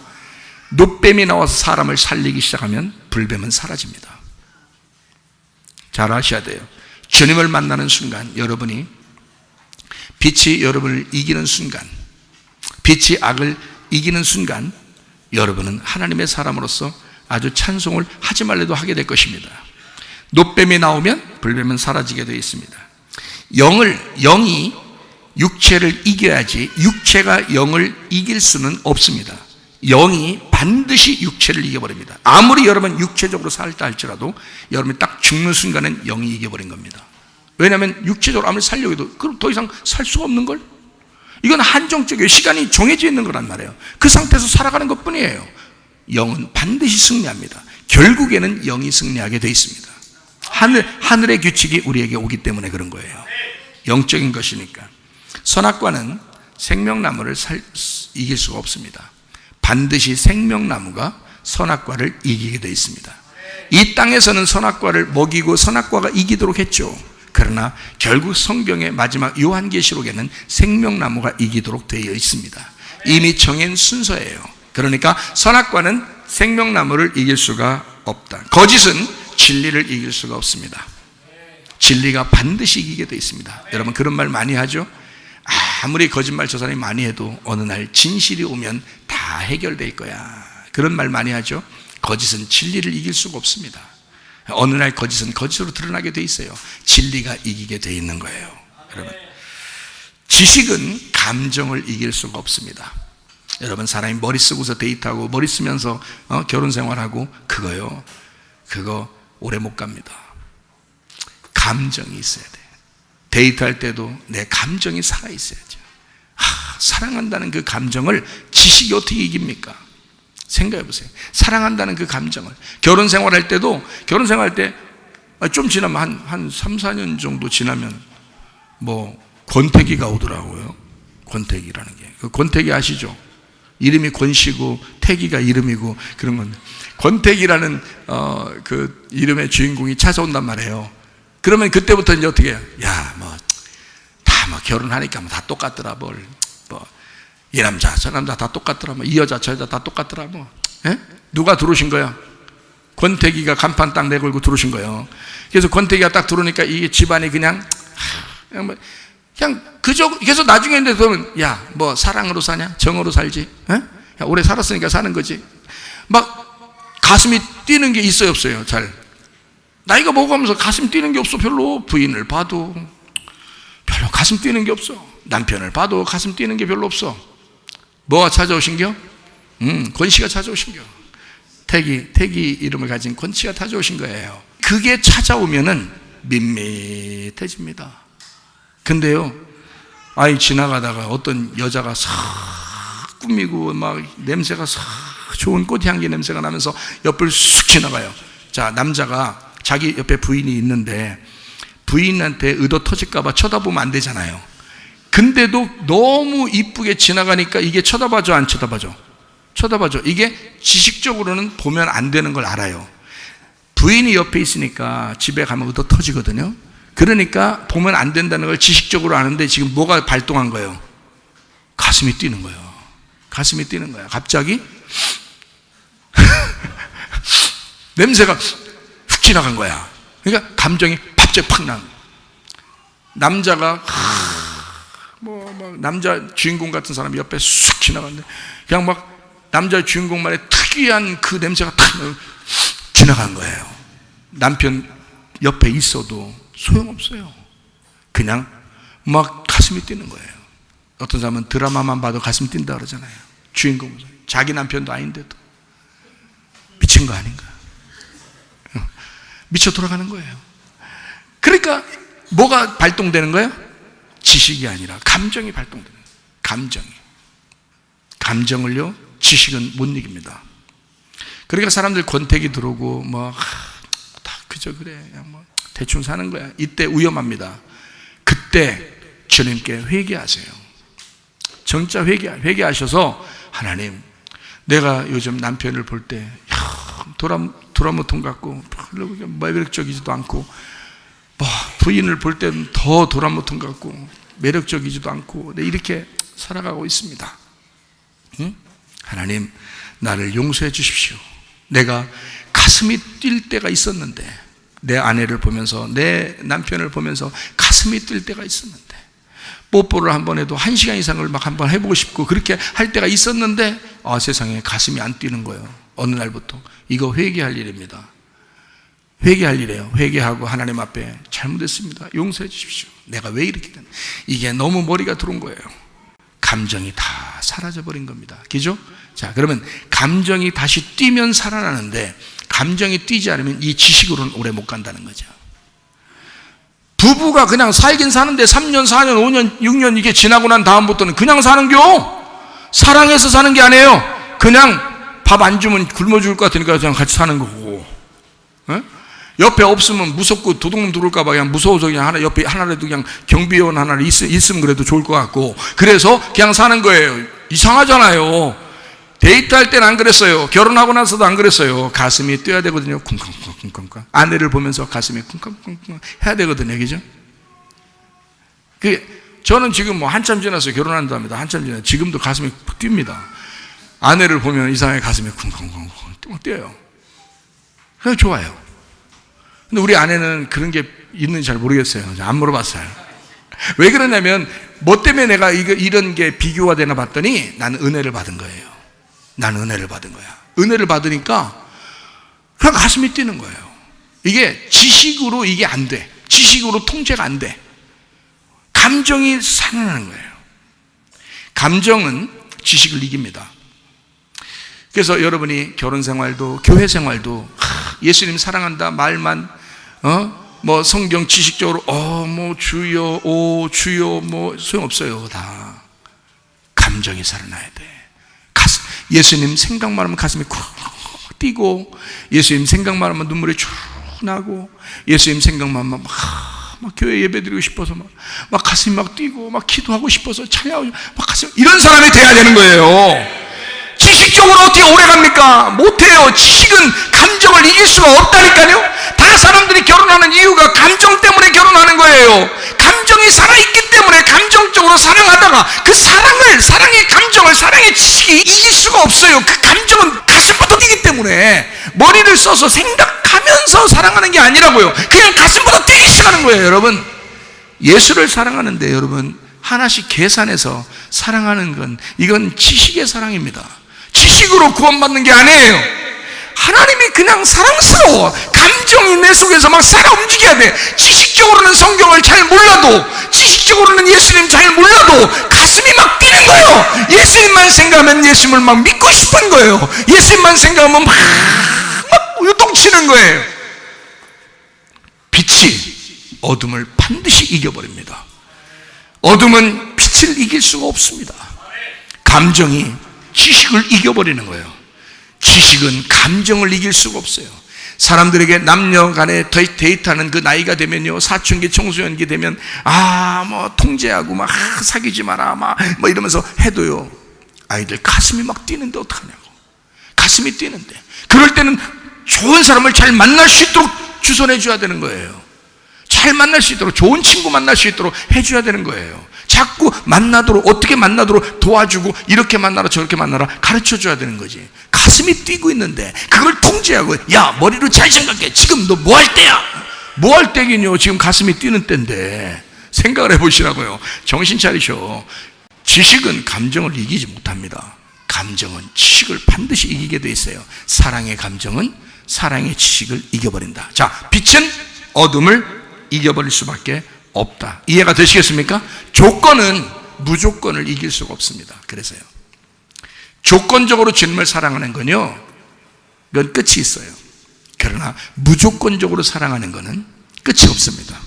놋뱀이 나와서 사람을 살리기 시작하면 불뱀은 사라집니다. 잘 아셔야 돼요. 주님을 만나는 순간, 여러분이 빛이 여러분을 이기는 순간, 빛이 악을 이기는 순간 여러분은 하나님의 사람으로서 아주 찬송을 하지 말래도 하게 될 것입니다. 놋뱀이 나오면 불뱀은 사라지게 되어 있습니다. 영이 육체를 이겨야지 육체가 영을 이길 수는 없습니다. 영이 반드시 육체를 이겨버립니다. 아무리 여러분 육체적으로 살다 할지라도 여러분이 딱 죽는 순간은 영이 이겨버린 겁니다. 왜냐하면 육체적으로 아무리 살려고 해도 그럼 더 이상 살 수가 없는 걸? 이건 한정적이에요. 시간이 정해져 있는 거란 말이에요. 그 상태에서 살아가는 것 뿐이에요. 영은 반드시 승리합니다. 결국에는 영이 승리하게 되어 있습니다. 하늘의 규칙이 우리에게 오기 때문에 그런 거예요. 영적인 것이니까. 선악과는 생명나무를 이길 수가 없습니다. 반드시 생명나무가 선악과를 이기게 되어 있습니다. 이 땅에서는 선악과를 먹이고 선악과가 이기도록 했죠. 그러나 결국 성경의 마지막 요한계시록에는 생명나무가 이기도록 되어 있습니다. 이미 정해진 순서예요. 그러니까 선악과는 생명나무를 이길 수가 없다. 거짓은 진리를 이길 수가 없습니다. 진리가 반드시 이기게 되어 있습니다. 여러분 그런 말 많이 하죠? 아무리 거짓말 저 사람이 많이 해도 어느 날 진실이 오면 다 해결될 거야. 그런 말 많이 하죠? 거짓은 진리를 이길 수가 없습니다. 어느 날 거짓은 거짓으로 드러나게 돼 있어요. 진리가 이기게 돼 있는 거예요. 여러분, 지식은 감정을 이길 수가 없습니다. 여러분, 사람이 머리 쓰고서 데이트하고 머리 쓰면서 결혼 생활하고 그거 오래 못 갑니다. 감정이 있어야 돼. 데이트할 때도 내 감정이 살아있어야죠. 사랑한다는 그 감정을 지식이 어떻게 이깁니까? 생각해 보세요. 사랑한다는 그 감정을. 결혼 생활할 때도, 결혼 생활할 때 좀 지나면 한 3, 4년 정도 지나면 권태기가 오더라고요. 권태기라는 게. 그 권태기 아시죠? 이름이 권씨고 태기가 이름이고 그런 건데, 권태기라는 그 이름의 주인공이 찾아온단 말이에요. 그러면 그때부터 이제 어떻게 해요? 다 결혼하니까 다 똑같더라. 이 남자 저 남자 다 똑같더라. 이 여자 저 여자 다 똑같더라. 누가 들어오신 거야? 권태기가 간판 딱 내걸고 들어오신 거예요. 그래서 권태기가 딱 들어오니까 이 집안이 그냥 그저. 그래서 나중에 보면 사랑으로 사냐? 정으로 살지? 오래 살았으니까 사는 거지. 가슴이 뛰는 게 있어요, 없어요? 잘 나이가 먹어가면서 가슴 뛰는 게 없어. 별로. 부인을 봐도 별로 가슴 뛰는 게 없어. 남편을 봐도 가슴 뛰는 게 별로 없어. 뭐가 찾아오신겨? 권씨가 찾아오신겨. 태기 이름을 가진 권씨가 찾아오신 거예요. 그게 찾아오면은 밋밋해집니다. 근데요, 지나가다가 어떤 여자가 싹 꾸미고 냄새가 싹 좋은 꽃향기 냄새가 나면서 옆을 쑥 지나가요. 자, 남자가 자기 옆에 부인이 있는데 부인한테 의도 터질까봐 쳐다보면 안 되잖아요. 근데도 너무 이쁘게 지나가니까 이게 쳐다봐줘, 안 쳐다봐줘? 쳐다봐줘. 이게 지식적으로는 보면 안 되는 걸 알아요. 부인이 옆에 있으니까 집에 가면 의도 터지거든요. 그러니까 보면 안 된다는 걸 지식적으로 아는데 지금 뭐가 발동한 거예요? 가슴이 뛰는 거예요. 가슴이 뛰는 거예요. 갑자기 냄새가 훅 지나간 거야. 그러니까 감정이 갑자기 팍 난. 남자가 막 남자 주인공 같은 사람이 옆에 쑥 지나갔는데 그냥 막 남자 주인공만의 특이한 그 냄새가 탁 지나간 거예요. 남편 옆에 있어도 소용없어요. 그냥 막 가슴이 뛰는 거예요. 어떤 사람은 드라마만 봐도 가슴 뛴다 그러잖아요. 주인공 자기 남편도 아닌데도 미친 거 아닌가? 미쳐 돌아가는 거예요. 그러니까 뭐가 발동되는 거예요? 지식이 아니라 감정이 발동되는 거예요. 감정을요 지식은 못 이깁니다. 그러니까 사람들 권태기 들어오고 다 그저 그래 뭐 대충 사는 거야. 이때 위험합니다. 그때 주님께 회개하세요. 정자 회개하셔서 하나님, 내가 요즘 남편을 볼 때 도라모통 같고 매력적이지도 않고 부인을 볼 때는 더 도라모통 같고 매력적이지도 않고 이렇게 살아가고 있습니다. 응? 하나님, 나를 용서해 주십시오. 내가 가슴이 뛸 때가 있었는데, 내 아내를 보면서 내 남편을 보면서 가슴이 뛸 때가 있었는데, 뽀뽀를 한 번 해도 1시간 이상을 막 한 번 해보고 싶고 그렇게 할 때가 있었는데 세상에 가슴이 안 뛰는 거예요. 어느 날부터. 이거 회개할 일입니다. 회개할 일이에요. 회개하고 하나님 앞에 잘못했습니다. 용서해 주십시오. 내가 왜 이렇게 됐나. 이게 너무 머리가 들어온 거예요. 감정이 다 사라져버린 겁니다. 그죠? 자, 그러면 감정이 다시 뛰면 살아나는데 감정이 뛰지 않으면 이 지식으로는 오래 못 간다는 거죠. 부부가 그냥 살긴 사는데 3년, 4년, 5년, 6년 이게 지나고 난 다음부터는 그냥 사는겨. 사랑해서 사는 게 아니에요. 그냥 밥 안 주면 굶어 죽을 것 같으니까 그냥 같이 사는 거고. 에? 옆에 없으면 무섭고 도둑놈 들어올까 봐 그냥 무서워서 그냥 옆에 하나라도 그냥 경비원 하나 있으면 그래도 좋을 것 같고, 그래서 그냥 사는 거예요. 이상하잖아요. 데이트할 때는 안 그랬어요. 결혼하고 나서도 안 그랬어요. 가슴이 뛰어야 되거든요. 쿵쾅쿵쾅쿵쾅. 아내를 보면서 가슴이 쿵쾅쿵쾅 해야 되거든요. 그죠? 저는 지금 뭐 한참 지났어요. 결혼한답니다. 한참 지났어요. 지금도 가슴이 뜁니다. 아내를 보면 이상하게 가슴이 쿵쾅쿵쾅 뛰어요. 그래서 좋아요. 근데 우리 아내는 그런 게 있는지 잘 모르겠어요. 안 물어봤어요. 왜 그러냐면 뭐 때문에 내가 이런 게 비교가 되나 봤더니 나는 은혜를 받은 거예요. 나는 은혜를 받은 거야. 은혜를 받으니까 그냥 가슴이 뛰는 거예요. 이게 지식으로 이게 안 돼. 지식으로 통제가 안 돼. 감정이 살아나는 거예요. 감정은 지식을 이깁니다. 그래서 여러분이 결혼 생활도 교회 생활도 예수님 사랑한다 말만 뭐 성경 지식적으로 뭐 주여 오 주여 뭐 소용없어요. 다 감정이 살아나야 돼. 예수님 생각만 하면 가슴이 쿡 뛰고, 예수님 생각만 하면 눈물이 쭉 나고, 예수님 생각만 하면 막 교회 예배드리고 싶어서 막 가슴이 막 뛰고 막 기도하고 싶어서 찬양하고 막 가슴, 이런 사람이 돼야 되는 거예요. 지식적으로 어떻게 오래 갑니까? 못해요. 지식은 감정을 이길 수가 없다니까요. 다 사람들이 결혼하는 이유가 감정 때문에 결혼하는 거예요. 감정이 살아있기 때문에 감정적으로 사랑하다가 그 사랑의 감정을, 사랑의 지식이 이길 수가 없어요. 그 감정은 가슴부터 뛰기 때문에 머리를 써서 생각하면서 사랑하는 게 아니라고요. 그냥 가슴부터 뛰기 시작하는 거예요. 여러분, 예수를 사랑하는데 여러분 하나씩 계산해서 사랑하는 건 이건 지식의 사랑입니다. 지식으로 구원받는 게 아니에요. 하나님이 그냥 사랑스러워. 감정이 내 속에서 막 살아 움직여야 돼. 지식적으로는 성경을 잘 몰라도, 지식적으로는 예수님 잘 몰라도 가슴이 막 뛰는 거예요. 예수님만 생각하면 예수님을 막 믿고 싶은 거예요. 예수님만 생각하면 막 요동치는 거예요. 빛이 어둠을 반드시 이겨버립니다. 어둠은 빛을 이길 수가 없습니다. 감정이 지식을 이겨버리는 거예요. 지식은 감정을 이길 수가 없어요. 사람들에게 남녀 간에 데이트하는 그 나이가 되면요, 사춘기 청소년기 되면 뭐 통제하고 막 사귀지 마라 뭐 이러면서 해도요, 아이들 가슴이 막 뛰는데 어떡하냐고. 가슴이 뛰는데, 그럴 때는 좋은 사람을 잘 만날 수 있도록 주선해 줘야 되는 거예요. 잘 만날 수 있도록, 좋은 친구 만날 수 있도록 해줘야 되는 거예요. 자꾸 만나도록, 어떻게 만나도록 도와주고, 이렇게 만나라 저렇게 만나라 가르쳐 줘야 되는 거지. 가슴이 뛰고 있는데 그걸 통제하고, 야, 머리로 잘 생각해. 지금 너 뭐 할 때야? 뭐 할 때긴요? 지금 가슴이 뛰는 때인데. 생각을 해보시라고요. 정신 차리셔. 지식은 감정을 이기지 못합니다. 감정은 지식을 반드시 이기게 돼 있어요. 사랑의 감정은 사랑의 지식을 이겨버린다. 자, 빛은 어둠을 이겨버릴 수밖에 없다. 이해가 되시겠습니까? 조건은 무조건을 이길 수가 없습니다. 그래서요, 조건적으로 주님을 사랑하는 건요, 그건 끝이 있어요. 그러나 무조건적으로 사랑하는 것은 끝이 없습니다.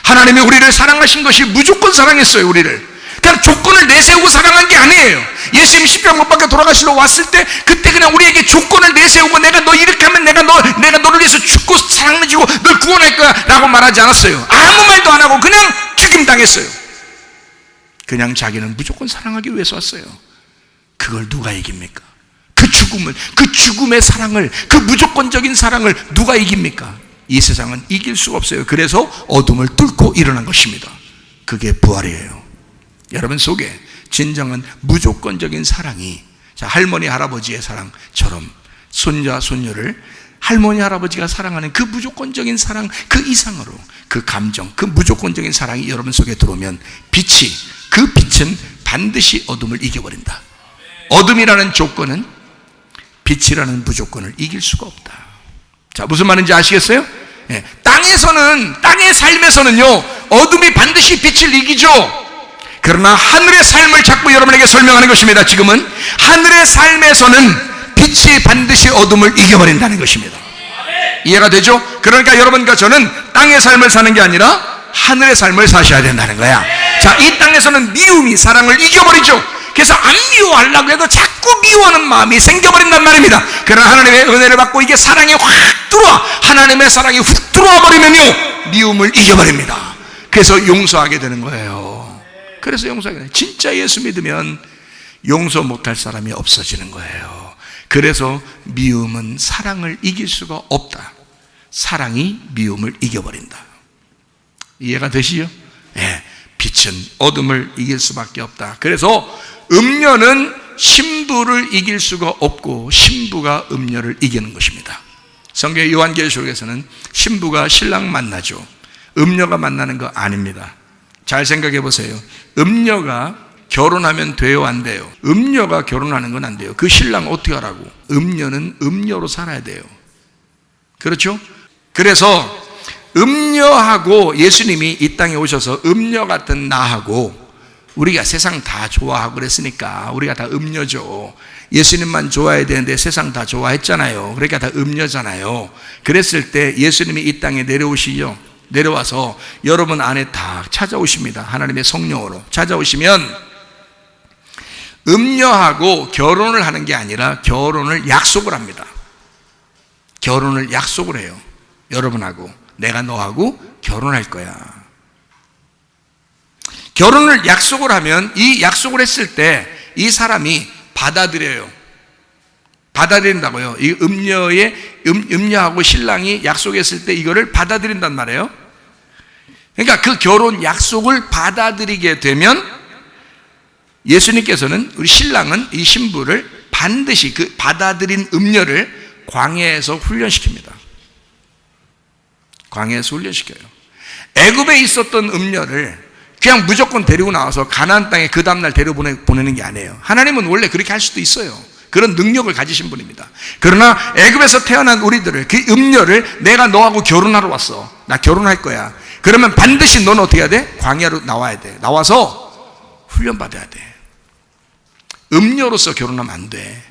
하나님이 우리를 사랑하신 것이 무조건 사랑했어요. 우리를 그냥 조건을 내세우고 사랑한 게 아니에요. 예수님 십자가 못 박혀 돌아가시러 왔을 때 그때 그냥 우리에게 조건을 내세우고, 내가 너 이렇게 하면 내가 너를 위해서 죽고 사랑해주고 널 구원할 거야 라고 말하지 않았어요. 아무 말도 안 하고 그냥 죽임 당했어요. 그냥 자기는 무조건 사랑하기 위해서 왔어요. 그걸 누가 이깁니까? 그 죽음의 사랑을, 그 무조건적인 사랑을 누가 이깁니까? 이 세상은 이길 수가 없어요. 그래서 어둠을 뚫고 일어난 것입니다. 그게 부활이에요. 여러분 속에 진정한 무조건적인 사랑이, 자, 할머니 할아버지의 사랑처럼 손자 손녀를 할머니 할아버지가 사랑하는 그 무조건적인 사랑 그 이상으로, 그 감정, 그 무조건적인 사랑이 여러분 속에 들어오면 그 빛은 반드시 어둠을 이겨버린다. 어둠이라는 조건은 빛이라는 무조건을 이길 수가 없다. 자, 무슨 말인지 아시겠어요? 예, 땅의 삶에서는요, 어둠이 반드시 빛을 이기죠. 그러나 하늘의 삶을 자꾸 여러분에게 설명하는 것입니다. 지금은 하늘의 삶에서는 빛이 반드시 어둠을 이겨버린다는 것입니다. 이해가 되죠? 그러니까 여러분과 저는 땅의 삶을 사는 게 아니라 하늘의 삶을 사셔야 된다는 거야. 자, 이 땅에서는 미움이 사랑을 이겨버리죠. 그래서 안 미워하려고 해도 자꾸 미워하는 마음이 생겨버린단 말입니다. 그러나 하나님의 은혜를 받고 이게 사랑이 확 들어와, 하나님의 사랑이 훅 들어와 버리면요, 미움을 이겨버립니다. 그래서 용서하게 되는 거예요. 그래서 용서하게 돼요. 진짜 예수 믿으면 용서 못할 사람이 없어지는 거예요. 그래서 미움은 사랑을 이길 수가 없다. 사랑이 미움을 이겨버린다. 이해가 되시죠? 네. 빛은 어둠을 이길 수밖에 없다. 그래서 음녀는 신부를 이길 수가 없고 신부가 음녀를 이기는 것입니다. 성경 요한계시록에서는 신부가 신랑 만나죠. 음녀가 만나는 거 아닙니다. 잘 생각해 보세요. 음녀가 결혼하면 돼요, 안 돼요? 음녀가 결혼하는 건 안 돼요. 그 신랑 어떻게 하라고? 음녀는 음녀로 살아야 돼요. 그렇죠? 그래서 음녀하고, 예수님이 이 땅에 오셔서 음녀 같은 나하고, 우리가 세상 다 좋아하고 그랬으니까 우리가 다 음녀죠. 예수님만 좋아해야 되는데 세상 다 좋아했잖아요. 그러니까 다 음녀잖아요. 그랬을 때 예수님이 이 땅에 내려오시죠. 내려와서 여러분 안에 다 찾아오십니다. 하나님의 성령으로 찾아오시면 음녀하고 결혼을 하는 게 아니라 결혼을 약속을 합니다. 결혼을 약속을 해요. 여러분하고, 내가 너하고 결혼할 거야. 결혼을 약속을 하면, 이 약속을 했을 때 이 사람이 받아들여요. 받아들인다고요. 이 음녀하고 신랑이 약속했을 때 이거를 받아들인단 말이에요. 그러니까 그 결혼 약속을 받아들이게 되면 예수님께서는, 우리 신랑은 이 신부를 반드시 그 받아들인 음녀를 광야에서 훈련시킵니다. 광야에서 훈련시켜요. 애굽에 있었던 음녀를 그냥 무조건 데리고 나와서 가나안 땅에 그 다음날 보내는 게 아니에요. 하나님은 원래 그렇게 할 수도 있어요. 그런 능력을 가지신 분입니다. 그러나 애굽에서 태어난 우리들을, 그 음녀를, 내가 너하고 결혼하러 왔어, 나 결혼할 거야, 그러면 반드시 너는 어떻게 해야 돼? 광야로 나와야 돼. 나와서 훈련받아야 돼. 음녀로서 결혼하면 안 돼.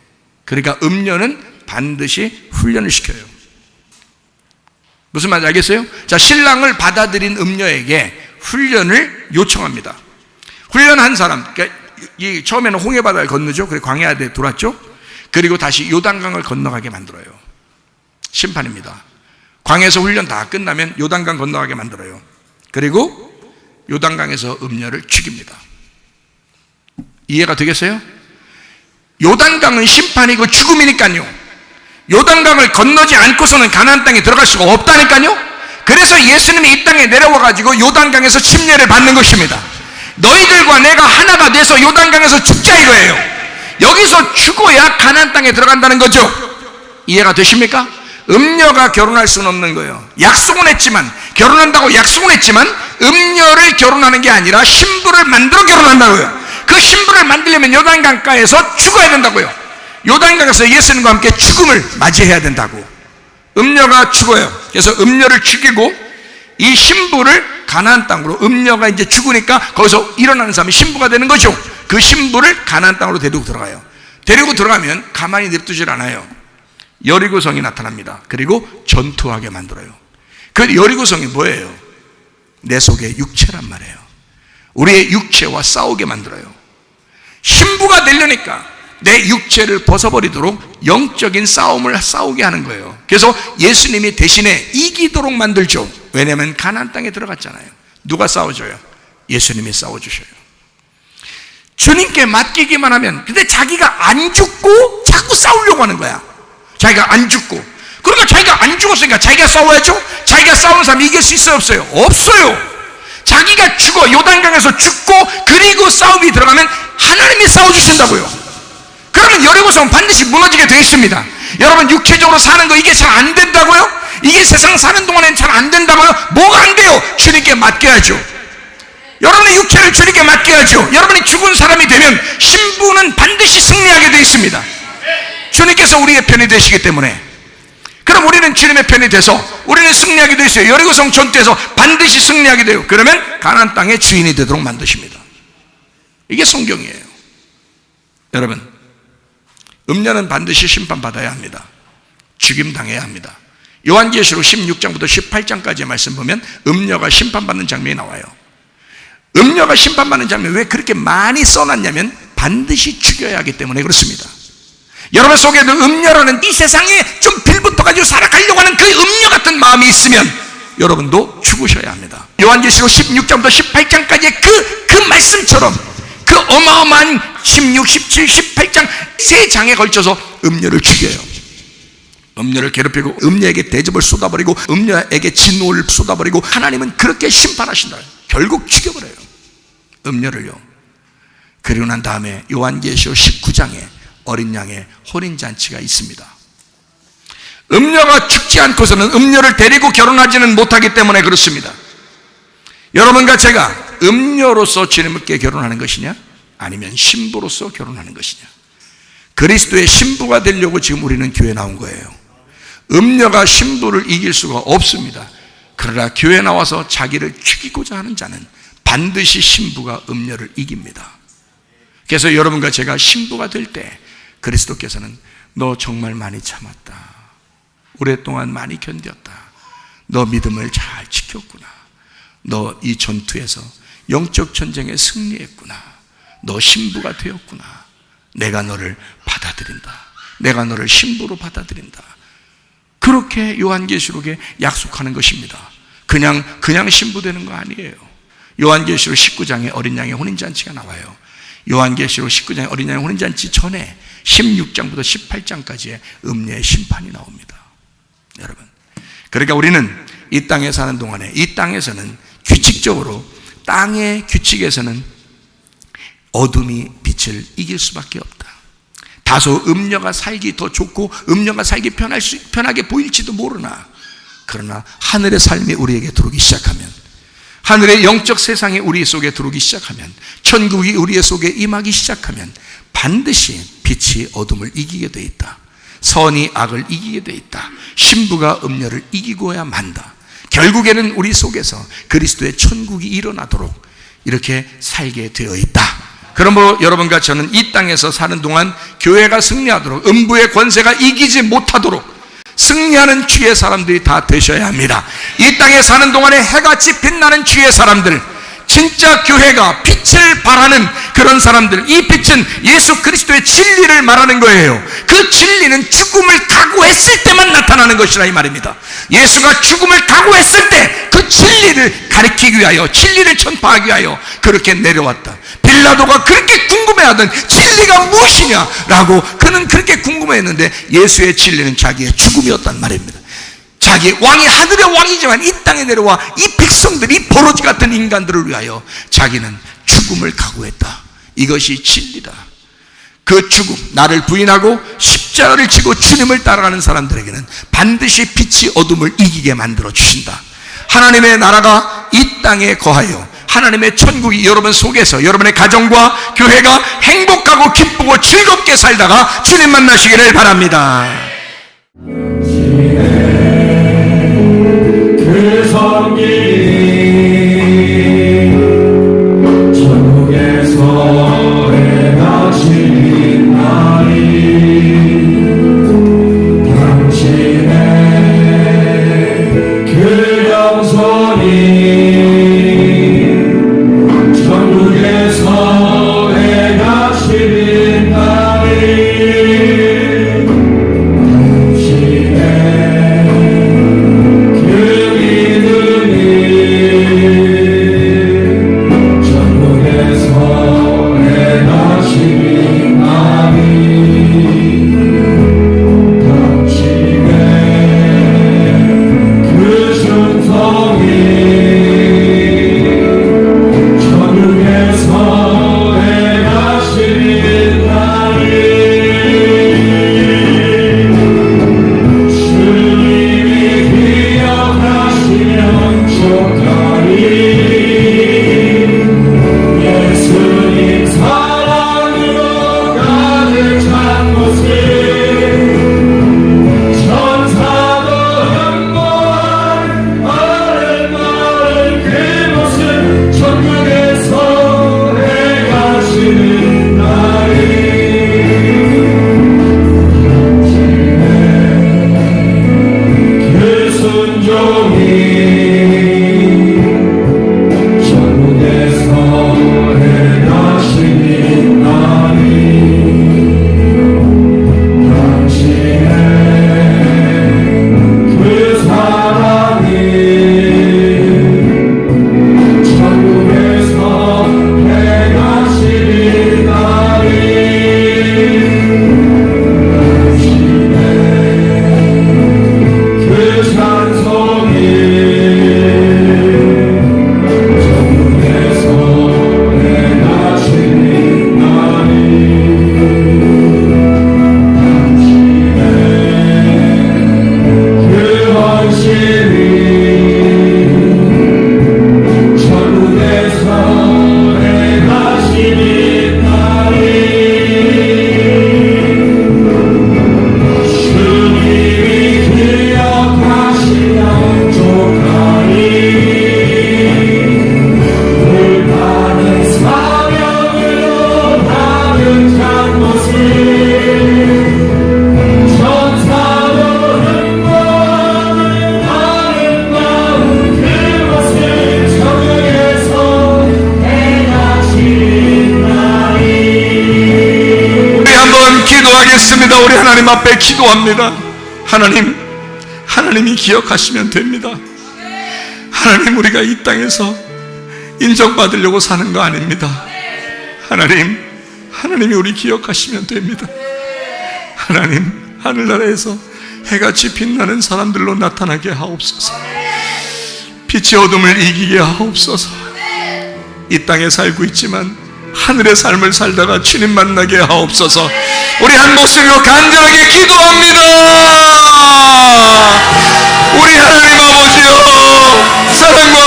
그러니까 음녀는 반드시 훈련을 시켜요. 무슨 말인지 알겠어요? 자, 신랑을 받아들인 음녀에게 훈련을 요청합니다. 훈련한 사람, 그러니까 처음에는 홍해바다를 건너죠. 그리고 광야에 들어왔죠. 그리고 다시 요단강을 건너가게 만들어요. 심판입니다. 광야에서 훈련 다 끝나면 요단강 건너가게 만들어요. 그리고 요단강에서 음녀를 죽입니다. 이해가 되겠어요? 요단강은 심판이고 죽음이니까요. 요단강을 건너지 않고서는 가나안 땅에 들어갈 수가 없다니까요. 그래서 예수님이 이 땅에 내려와가지고 요단강에서 침례를 받는 것입니다. 너희들과 내가 하나가 돼서 요단강에서 죽자 이거예요. 여기서 죽어야 가나안 땅에 들어간다는 거죠. 이해가 되십니까? 음녀가 결혼할 수는 없는 거예요. 약속은 했지만, 결혼한다고 약속은 했지만 음녀를 결혼하는 게 아니라 신부를 만들어 결혼한다고요. 그 신부를 만들려면 요단강가에서 죽어야 된다고요. 요단강에서 예수님과 함께 죽음을 맞이해야 된다고. 음녀가 죽어요. 그래서 음녀를 죽이고 이 신부를 가나안 땅으로, 음녀가 이제 죽으니까 거기서 일어나는 사람이 신부가 되는 거죠. 그 신부를 가나안 땅으로 데리고 들어가요. 데리고 들어가면 가만히 냅두질 않아요. 여리고성이 나타납니다. 그리고 전투하게 만들어요. 그 여리고성이 뭐예요? 내 속에 육체란 말이에요. 우리의 육체와 싸우게 만들어요. 신부가 되려니까 내 육체를 벗어버리도록 영적인 싸움을 싸우게 하는 거예요. 그래서 예수님이 대신에 이기도록 만들죠. 왜냐하면 가나안 땅에 들어갔잖아요. 누가 싸워줘요? 예수님이 싸워주셔요. 주님께 맡기기만 하면, 근데 자기가 안 죽고 자꾸 싸우려고 하는 거야. 자기가 안 죽고. 그러니까 자기가 안 죽었으니까 자기가 싸워야죠. 자기가 싸우는 사람 이길 수 있어요, 없어요? 없어요. 자기가 죽어, 요단강에서 죽고 그리고 싸움이 들어가면 하나님이 싸워주신다고요. 그러면 여리고성은 반드시 무너지게 되어 있습니다. 여러분, 육체적으로 사는 거 이게 잘 안 된다고요? 이게 세상 사는 동안에는 잘 안 된다고요? 뭐가 안 돼요? 주님께 맡겨야죠. 여러분의 육체를 주님께 맡겨야죠. 여러분이 죽은 사람이 되면 신부는 반드시 승리하게 되어 있습니다. 주님께서 우리의 편이 되시기 때문에. 그럼 우리는 주님의 편이 돼서 우리는 승리하게 되어 있어요. 여리고성 전투에서 반드시 승리하게 돼요. 그러면 가나안 땅의 주인이 되도록 만드십니다. 이게 성경이에요. 여러분, 음녀는 반드시 심판받아야 합니다. 죽임당해야 합니다. 요한계시록 16장부터 18장까지의 말씀 보면 음녀가 심판받는 장면이 나와요. 음녀가 심판받는 장면, 왜 그렇게 많이 써놨냐면 반드시 죽여야 하기 때문에 그렇습니다. 여러분 속에도 음녀라는 이 세상에 좀 빌붙어가지고 살아가려고 하는 그 음녀 같은 마음이 있으면 여러분도 죽으셔야 합니다. 요한계시록 16장부터 18장까지의 그 말씀처럼 그 어마어마한 16, 17, 18장 세 장에 걸쳐서 음녀를 죽여요. 음녀를 괴롭히고 음녀에게 대접을 쏟아버리고 음녀에게 진노를 쏟아버리고 하나님은 그렇게 심판하신다. 결국 죽여버려요, 음녀를요. 그리고 난 다음에 요한계시록 19장에 어린 양의 혼인잔치가 있습니다. 음녀가 죽지 않고서는 음녀를 데리고 결혼하지는 못하기 때문에 그렇습니다. 여러분과 제가 음녀로서 주님께 결혼하는 것이냐, 아니면 신부로서 결혼하는 것이냐. 그리스도의 신부가 되려고 지금 우리는 교회에 나온 거예요. 음녀가 신부를 이길 수가 없습니다. 그러나 교회에 나와서 자기를 죽이고자 하는 자는 반드시 신부가 음녀를 이깁니다. 그래서 여러분과 제가 신부가 될 때 그리스도께서는 너 정말 많이 참았다, 오랫동안 많이 견뎠다, 너 믿음을 잘 지켰구나, 너 이 전투에서 영적 전쟁에 승리했구나, 너 신부가 되었구나, 내가 너를 받아들인다, 내가 너를 신부로 받아들인다. 그렇게 요한계시록에 약속하는 것입니다. 그냥 신부 되는 거 아니에요. 요한계시록 19장에 어린 양의 혼인잔치가 나와요. 요한계시록 19장의 어린 양의 혼인잔치 전에 16장부터 18장까지의 음녀의 심판이 나옵니다. 여러분, 그러니까 우리는 이 땅에 사는 동안에 이 땅에서는 규칙적으로, 땅의 규칙에서는 어둠이 빛을 이길 수밖에 없다. 다소 음녀가 살기 더 좋고 음녀가 살기 편하게 보일지도 모르나, 그러나 하늘의 삶이 우리에게 들어오기 시작하면, 하늘의 영적 세상이 우리 속에 들어오기 시작하면, 천국이 우리 속에 임하기 시작하면 반드시 빛이 어둠을 이기게 돼 있다. 선이 악을 이기게 돼 있다. 신부가 음녀를 이기고야 만다. 결국에는 우리 속에서 그리스도의 천국이 일어나도록 이렇게 살게 되어 있다. 그러므로 여러분과 저는 이 땅에서 사는 동안 교회가 승리하도록, 음부의 권세가 이기지 못하도록 승리하는 주의 사람들이 다 되셔야 합니다. 이 땅에 사는 동안에 해같이 빛나는 주의 사람들, 진짜 교회가 빛을 발하는 그런 사람들, 이 빛은 예수 그리스도의 진리를 말하는 거예요. 그 진리는 죽음을 각오했을 때만 나타나는 것이라 이 말입니다. 예수가 죽음을 각오했을 때 그 진리를 가리키기 위하여, 진리를 전파하기 위하여 그렇게 내려왔다. 빌라도가 그렇게 궁금해하던 진리가 무엇이냐라고 그는 그렇게 궁금해했는데 예수의 진리는 자기의 죽음이었단 말입니다. 자기 왕이 하늘의 왕이지만 이 땅에 내려와 이 백성들이 버러지 같은 인간들을 위하여 자기는 죽음을 각오했다. 이것이 진리다. 그 죽음, 나를 부인하고 십자가를 지고 주님을 따라가는 사람들에게는 반드시 빛이 어둠을 이기게 만들어 주신다. 하나님의 나라가 이 땅에 거하여 하나님의 천국이 여러분 속에서 여러분의 가정과 교회가 행복하고 기쁘고 즐겁게 살다가 주님 만나시기를 바랍니다. 그 성길이 천국에서 해가 지는 날이 당신의 그 영손이 천국에서 해가 지는 날이 기도하겠습니다. 우리 하나님 앞에 기도합니다. 하나님이 기억하시면 됩니다. 하나님, 우리가 이 땅에서 인정받으려고 사는 거 아닙니다. 하나님이 우리 기억하시면 됩니다. 하나님, 하늘나라에서 해같이 빛나는 사람들로 나타나게 하옵소서. 빛이 어둠을 이기게 하옵소서. 이 땅에 살고 있지만 하늘의 삶을 살다가 주님 만나게 하옵소서. 우리 한 목소리로 간절하게 기도합니다. 우리 하나님 아버지여, 사랑과